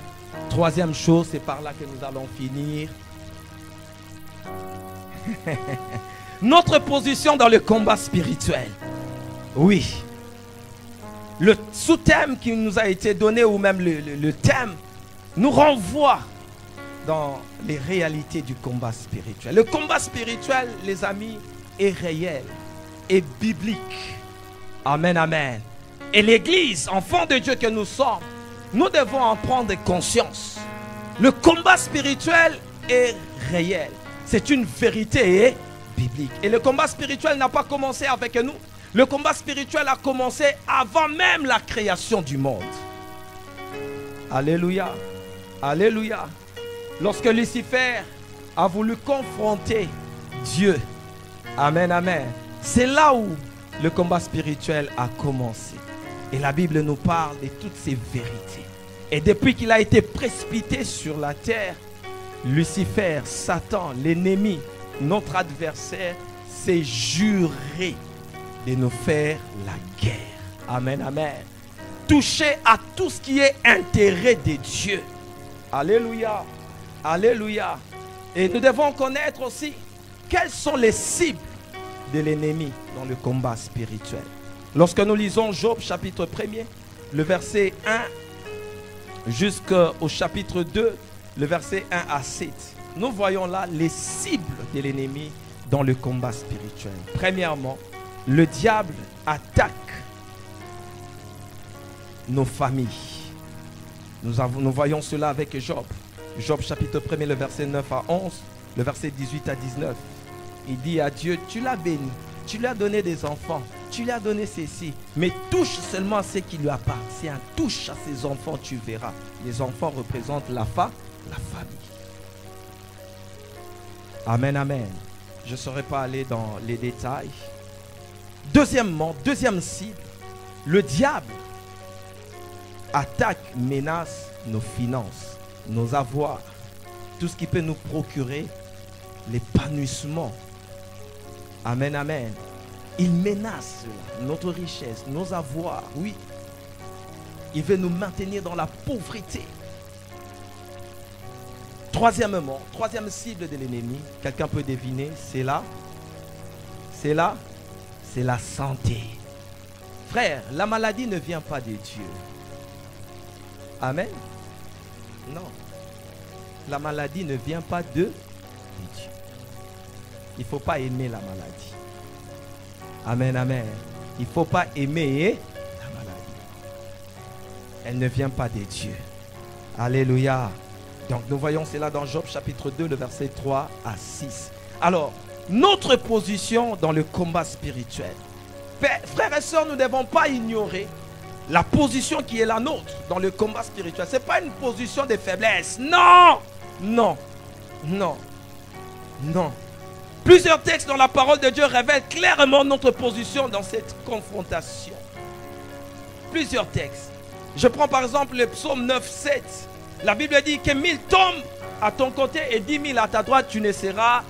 Troisième chose, c'est par là que nous allons finir. Notre position dans le combat spirituel. Oui, le sous-thème qui nous a été donné ou même le thème nous renvoie dans les réalités du combat spirituel. Le combat spirituel, les amis, est réel, est biblique. Amen, amen. Et l'Église, enfant de Dieu que nous sommes, nous devons en prendre conscience. Le combat spirituel est réel. C'est une vérité biblique. Et le combat spirituel n'a pas commencé avec nous. Le combat spirituel a commencé avant même la création du monde. Alléluia. Alléluia. Lorsque Lucifer a voulu confronter Dieu. Amen, amen. C'est là où le combat spirituel a commencé. Et la Bible nous parle de toutes ces vérités. Et depuis qu'il a été précipité sur la terre, Lucifer, Satan, l'ennemi, notre adversaire, s'est juré de nous faire la guerre. Amen, amen. Toucher à tout ce qui est intérêt de Dieu. Alléluia. Alléluia. Et nous devons connaître aussi quelles sont les cibles de l'ennemi dans le combat spirituel. Lorsque nous lisons Job chapitre 1er, le verset 1 jusqu'au chapitre 2, le verset 1 à 7, nous voyons là les cibles de l'ennemi dans le combat spirituel. Premièrement, le diable attaque nos familles. Nous voyons cela avec Job. Job chapitre 1er, le verset 9 à 11, le verset 18 à 19. Il dit à Dieu, tu l'as béni, tu lui as donné des enfants, tu lui as donné ceci, mais touche seulement à ce qui lui appartient. Touche à ses enfants, tu verras. Les enfants représentent la famille. Amen, amen. Je ne saurais pas aller dans les détails. Deuxièmement, deuxième cible, le diable attaque, menace nos finances, nos avoirs, tout ce qui peut nous procurer l'épanouissement. Amen, amen. Il menace notre richesse, nos avoirs, oui. Il veut nous maintenir dans la pauvreté. Troisièmement, troisième cible de l'ennemi, quelqu'un peut deviner, c'est la santé. Frère, la maladie ne vient pas de Dieu. Amen. Non. La maladie ne vient pas de Dieu. Il ne faut pas aimer la maladie. Amen, amen. Il ne faut pas aimer la maladie. Elle ne vient pas de Dieu. Alléluia. Donc nous voyons cela dans Job chapitre 2, le verset 3 à 6. Alors, notre position dans le combat spirituel. Frères et sœurs, nous ne devons pas ignorer la position qui est la nôtre dans le combat spirituel. Ce n'est pas une position de faiblesse. Non, non, non, non. Plusieurs textes dans la parole de Dieu révèlent clairement notre position dans cette confrontation. Plusieurs textes. Je prends par exemple le psaume 9, 7. La Bible dit que 1000 tombent à ton côté et 10 000 à ta droite, tu ne seras.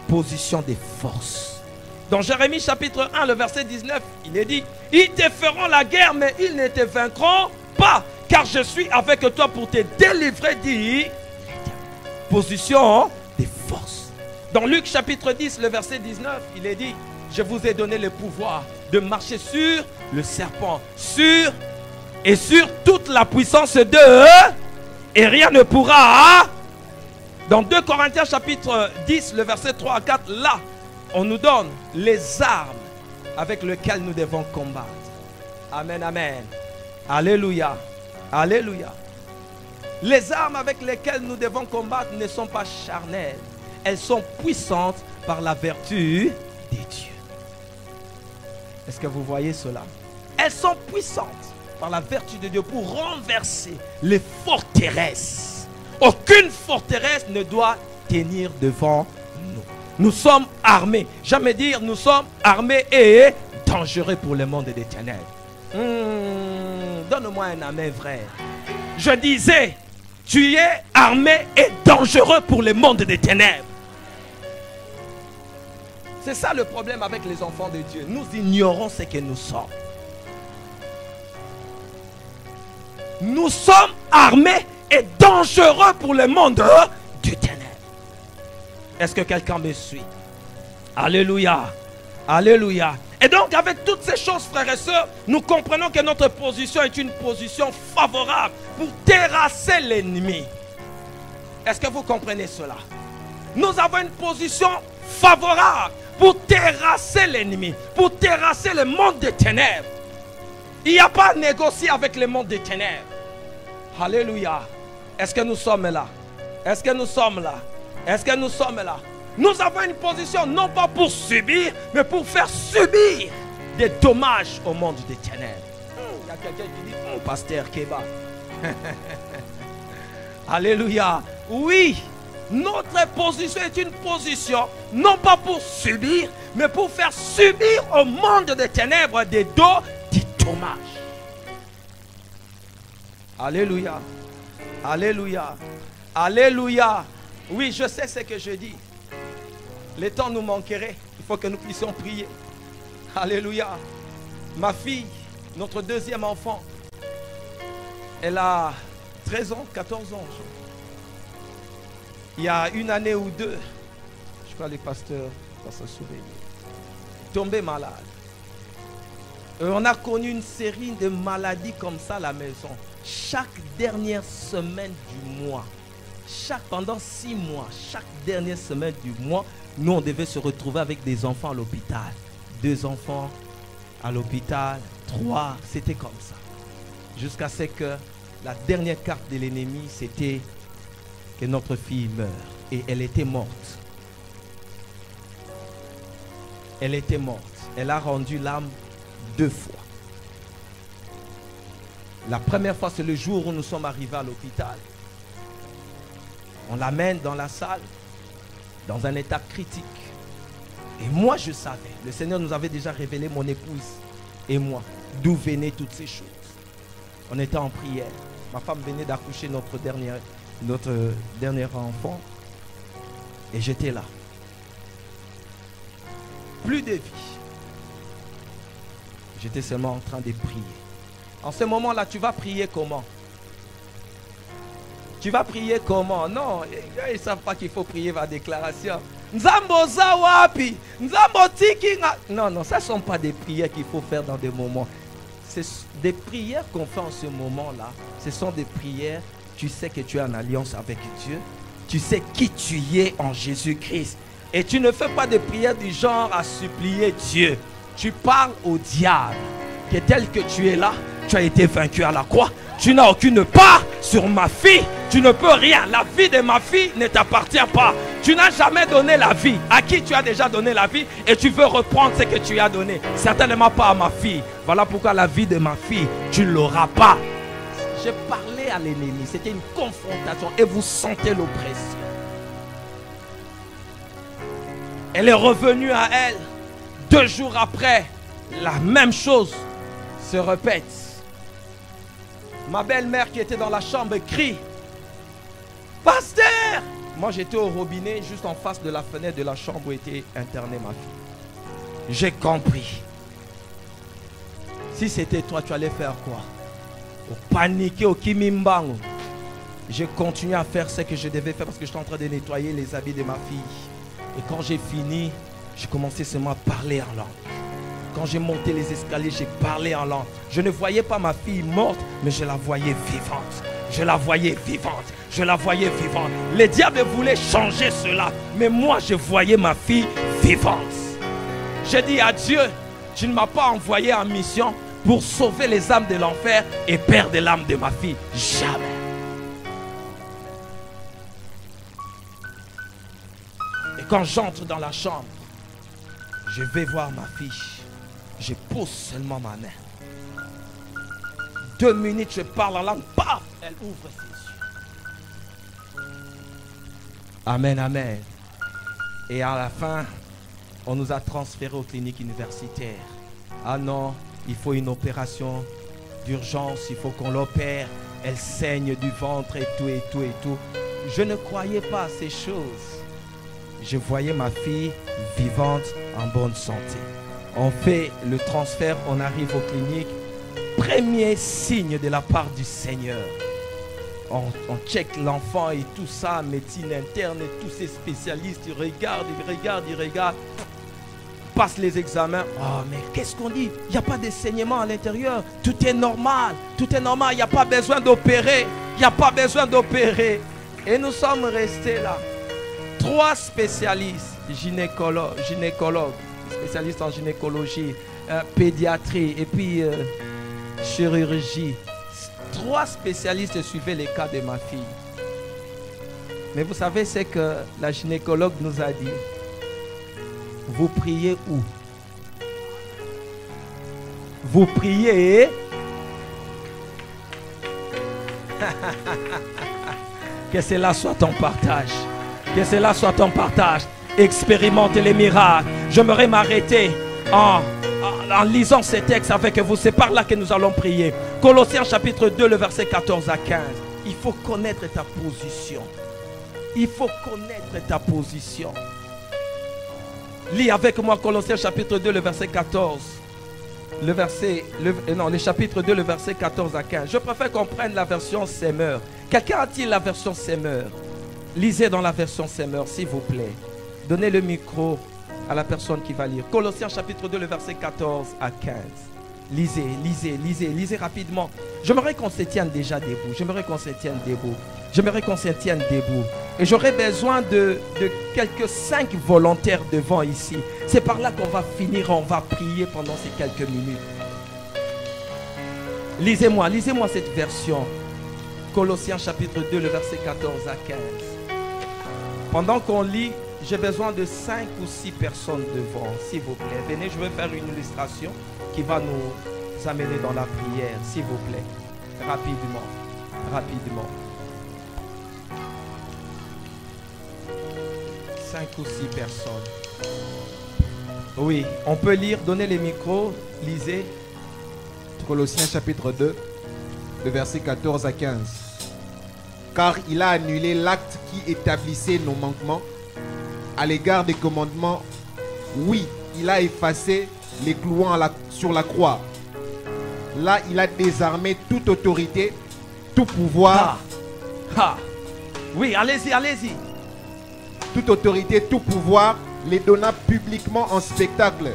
Position de force. Dans Jérémie chapitre 1, le verset 19, il est dit, ils te feront la guerre, mais ils ne te vaincront pas, car je suis avec toi pour te délivrer, dit. Position de force. Dans Luc chapitre 10, le verset 19, il est dit, je vous ai donné le pouvoir de marcher sur le serpent, sur toute la puissance de, et rien ne pourra. Dans 2 Corinthiens chapitre 10, le verset 3 à 4, là, on nous donne les armes avec lesquelles nous devons combattre. Amen, amen. Alléluia. Alléluia. Les armes avec lesquelles nous devons combattre ne sont pas charnelles. Elles sont puissantes par la vertu de Dieu. Est-ce que vous voyez cela? Elles sont puissantes par la vertu de Dieu pour renverser les forteresses. Aucune forteresse ne doit tenir devant nous. Nous sommes armés. Jamais dire nous sommes armés et dangereux pour le monde des ténèbres. Donne-moi un amen vrai. Je disais, tu es armé et dangereux pour le monde des ténèbres. C'est ça le problème avec les enfants de Dieu. Nous ignorons ce que nous sommes. Nous sommes armés et dangereux pour le monde du ténèbre. Est-ce que quelqu'un me suit? Alléluia. Alléluia. Et donc avec toutes ces choses, frères et sœurs, nous comprenons que notre position est une position favorable pour terrasser l'ennemi. Est-ce que vous comprenez cela? Nous avons une position favorable pour terrasser l'ennemi, pour terrasser le monde des ténèbres. Il n'y a pas à négocier avec le monde des ténèbres. Alléluia. Est-ce que nous sommes là? Est-ce que nous sommes là? Est-ce que nous sommes là? Nous avons une position non pas pour subir, mais pour faire subir des dommages au monde des ténèbres. Il y a quelqu'un qui dit, pasteur Keba. Alléluia. Oui, notre position est une position non pas pour subir, mais pour faire subir au monde des ténèbres des dommage. Alléluia. Alléluia. Alléluia. Oui, je sais ce que je dis. Le temps nous manquerait. Il faut que nous puissions prier. Alléluia. Ma fille, notre deuxième enfant, elle a 13 ans, 14 ans. Il y a une année ou deux, je crois que les pasteurs vont se souvenir, tombé malade. Et on a connu une série de maladies comme ça à la maison. Chaque dernière semaine du mois, pendant 6 mois, chaque dernière semaine du mois, nous on devait se retrouver avec des enfants à l'hôpital. 2 enfants à l'hôpital, 3, c'était comme ça. Jusqu'à ce que la dernière carte de l'ennemi, c'était que notre fille meure. Et elle était morte. Elle était morte. Elle a rendu l'âme 2 fois. La première fois, c'est le jour où nous sommes arrivés à l'hôpital. On l'amène dans la salle, dans un état critique. Et moi, je savais. Le Seigneur nous avait déjà révélé, mon épouse et moi, d'où venaient toutes ces choses. On était en prière. Ma femme venait d'accoucher notre dernier enfant. Et j'étais là. Plus de vie. J'étais seulement en train de prier. En ce moment-là, tu vas prier comment? Tu vas prier comment? Non, ils ne savent pas qu'il faut prier par déclaration. Non, non, ça ne sont pas des prières qu'il faut faire dans des moments. C'est des prières qu'on fait en ce moment-là. Ce sont des prières, tu sais que tu es en alliance avec Dieu. Tu sais qui tu es en Jésus-Christ. Et tu ne fais pas de prières du genre à supplier Dieu. Tu parles au diable. Que tel que tu es là, tu as été vaincu à la croix. Tu n'as aucune part sur ma fille. Tu ne peux rien. La vie de ma fille ne t'appartient pas. Tu n'as jamais donné la vie. À qui tu as déjà donné la vie et tu veux reprendre ce que tu as donné. Certainement pas à ma fille. Voilà pourquoi la vie de ma fille, tu ne l'auras pas. J'ai parlé à l'ennemi. C'était une confrontation et vous sentez l'oppression. Elle est revenue à elle. 2 jours après, la même chose se répète. Ma belle-mère qui était dans la chambre crie: Pasteur! Moi j'étais au robinet juste en face de la fenêtre de la chambre où était internée ma fille. J'ai compris. Si c'était toi, tu allais faire quoi? Au paniquer, au kimimbango. J'ai continué à faire ce que je devais faire parce que j'étais en train de nettoyer les habits de ma fille. Et quand j'ai fini, j'ai commencé seulement à parler en langue. Quand j'ai monté les escaliers, j'ai parlé en langue. Je ne voyais pas ma fille morte, mais je la voyais vivante. Je la voyais vivante. Je la voyais vivante. Les diables voulaient changer cela, mais moi, je voyais ma fille vivante. J'ai dit à Dieu, tu ne m'as pas envoyé en mission pour sauver les âmes de l'enfer et perdre l'âme de ma fille. Jamais. Et quand j'entre dans la chambre, je vais voir ma fille. Je pose seulement ma main. 2 minutes, je parle en langue. Paf! Elle ouvre ses yeux. Amen, amen. Et à la fin, on nous a transférés aux cliniques universitaires. Ah non, il faut une opération d'urgence. Il faut qu'on l'opère. Elle saigne du ventre et tout, et tout, et tout. Je ne croyais pas à ces choses. Je voyais ma fille vivante, en bonne santé. On fait le transfert, on arrive aux cliniques. Premier signe de la part du Seigneur. On check l'enfant et tout ça, médecine interne et tous ces spécialistes, ils regardent. Passent les examens. Oh, mais qu'est-ce qu'on dit? Il n'y a pas de saignement à l'intérieur. Tout est normal. Tout est normal. Il n'y a pas besoin d'opérer. Il n'y a pas besoin d'opérer. Et nous sommes restés là. 3 spécialistes, gynécologues, spécialistes en gynécologie, pédiatrie et puis chirurgie. 3 spécialistes suivaient les cas de ma fille. Mais vous savez ce que la gynécologue nous a dit? Vous priez où? Vous priez. Que cela soit ton partage. Que cela soit ton partage. Expérimentez les miracles. J'aimerais m'arrêter en en lisant ces textes avec vous. C'est par là que nous allons prier. Colossiens chapitre 2, le verset 14 à 15. Il faut connaître ta position. Il faut connaître ta position. Lis avec moi Colossiens chapitre 2, le verset 14. Le chapitre 2, le verset 14 à 15. Je préfère qu'on prenne la version Semeur. Quelqu'un a-t-il la version Semeur? Lisez dans la version Semeur, s'il vous plaît. Donnez le micro à la personne qui va lire. Colossiens chapitre 2, le verset 14 à 15. Lisez, lisez, lisez, lisez rapidement. J'aimerais qu'on se tienne déjà debout. J'aimerais qu'on se tienne debout. J'aimerais qu'on se tienne debout. Et j'aurais besoin de quelques 5 volontaires devant ici. C'est par là qu'on va finir. On va prier pendant ces quelques minutes. Lisez-moi cette version. Colossiens chapitre 2, le verset 14 à 15. Pendant qu'on lit, j'ai besoin de 5 ou 6 personnes devant, s'il vous plaît. Venez, je vais faire une illustration qui va nous amener dans la prière, s'il vous plaît. Rapidement, rapidement. 5 ou 6 personnes. Oui, on peut lire, donnez les micros, lisez. Colossiens chapitre 2, le verset 14 à 15. Car il a annulé l'acte qui établissait nos manquements à l'égard des commandements. Oui, il a effacé les clouant sur la croix. Là, il a désarmé toute autorité, tout pouvoir. Oui, allez-y, allez-y. Toute autorité, tout pouvoir, les donna publiquement en spectacle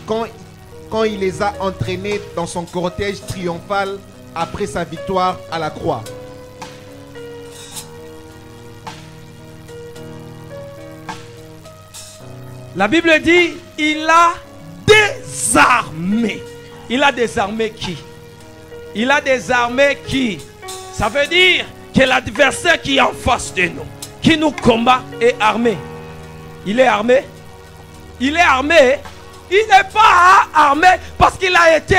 quand il les a entraînés dans son cortège triomphal après sa victoire à la croix. La Bible dit, il a désarmé. Il a désarmé qui? Il a désarmé qui? Ça veut dire que l'adversaire qui est en face de nous, qui nous combat, est armé. Il est armé? Il est armé? Il n'est pas armé parce qu'il a été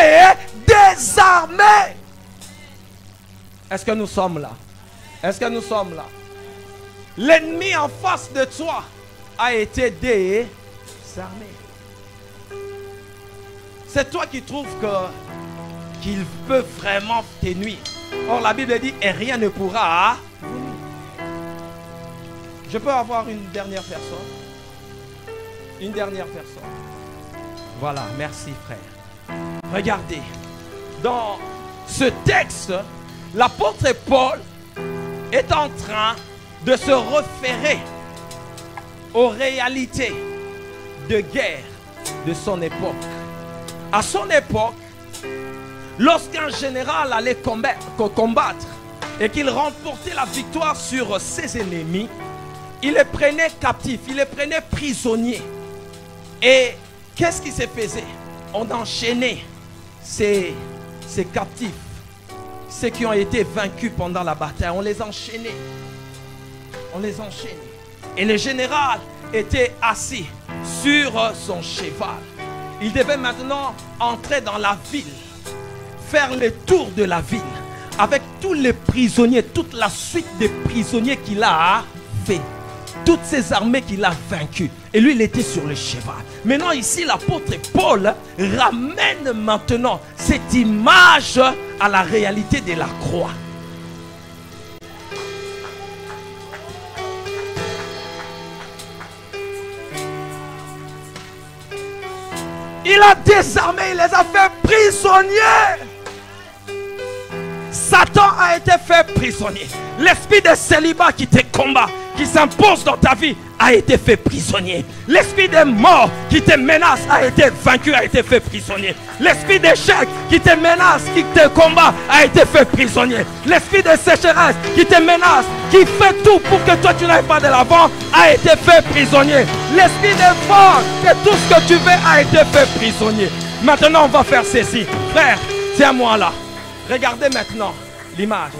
désarmé. Est-ce que nous sommes là? Est-ce que nous sommes là? L'ennemi en face de toi a été désarmé. C'est toi qui trouves qu'il peut vraiment te nuire. Or la Bible dit et rien ne pourra. Je peux avoir une dernière personne? Une dernière personne. Voilà, merci frère. Regardez, dans ce texte, l'apôtre Paul est en train de se référer aux réalités de guerre de son époque. À son époque, lorsqu'un général allait combattre et qu'il remportait la victoire sur ses ennemis, il les prenait captifs, il les prenait prisonniers. Et qu'est-ce qui se faisait? On enchaînait ces captifs, ceux qui ont été vaincus pendant la bataille, on les enchaînait. On les enchaînait. Et le général était assis sur son cheval. Il devait maintenant entrer dans la ville, faire le tour de la ville avec tous les prisonniers, toute la suite des prisonniers qu'il a fait, toutes ces armées qu'il a vaincues. Et lui, il était sur le cheval. Maintenant, ici, l'apôtre Paul ramène maintenant cette image à la réalité de la croix. Il a désarmé, il les a fait prisonniers. Satan a été fait prisonnier. L'esprit de célibat qui te combat, qui s'impose dans ta vie, a été fait prisonnier. L'esprit de mort qui te menace a été vaincu, a été fait prisonnier. L'esprit d'échec qui te menace, qui te combat, a été fait prisonnier. L'esprit de sécheresse qui te menace, qui fait tout pour que toi tu n'ailles pas de l'avant, a été fait prisonnier. L'esprit de mort, que tout ce que tu veux, a été fait prisonnier. Maintenant on va faire ceci. Frère, tiens-moi là. Regardez maintenant l'image.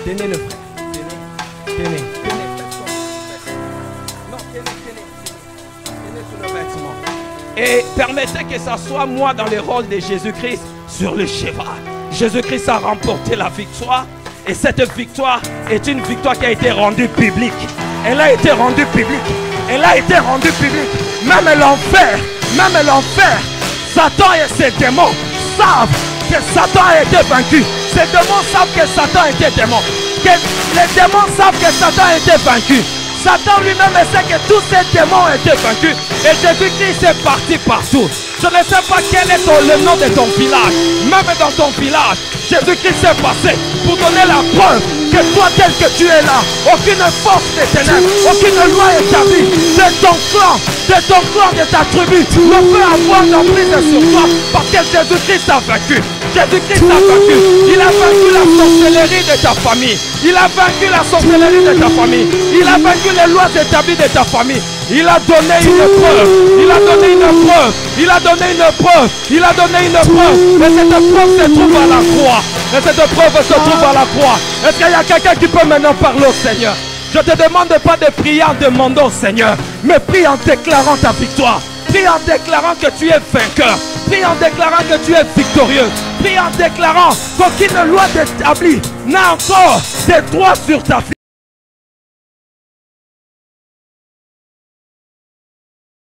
Tenez-le, frère. Tenez. Non, tenez sur le vêtement. Et permettez que ça soit moi dans le rôle de Jésus-Christ sur le cheval. Jésus-Christ a remporté la victoire. Et cette victoire est une victoire qui a été rendue publique. Elle a été rendue publique. Elle a été rendue publique. même l'enfer, Satan et ses démons savent que Satan a été vaincu. Ces démons savent que Satan a été démon. Les démons savent que Satan a été vaincu. Satan lui-même sait que tous ces démons ont été vaincus. Et Jésus-Christ est parti partout. Je ne sais pas quel est le nom de ton village. Même dans ton village, Jésus-Christ est passé pour donner la preuve que toi tel que tu es là, aucune force des ténèbres, aucune loi établie de ton clan, de ta tribu ne peut avoir d'emprise sur toi, parce que Jésus-Christ a vaincu. Jésus-Christ a vaincu. Il a vaincu la sorcellerie de ta famille. Il a vaincu la sorcellerie de ta famille. Il a vaincu les lois établies de ta famille. Il a donné une preuve. Il a donné une preuve. Il a donné une preuve. Il a donné une preuve. Et cette preuve se trouve à la croix. Et cette preuve se trouve à la croix. Est-ce qu'il y a quelqu'un qui peut maintenant parler au Seigneur? Je te demande pas de prier en demandant au Seigneur, mais prie en déclarant ta victoire. Prie en déclarant que tu es vainqueur. Prie en déclarant que tu es victorieux. Prie en déclarant qu'aucune loi établie n'a encore des droits sur ta vie.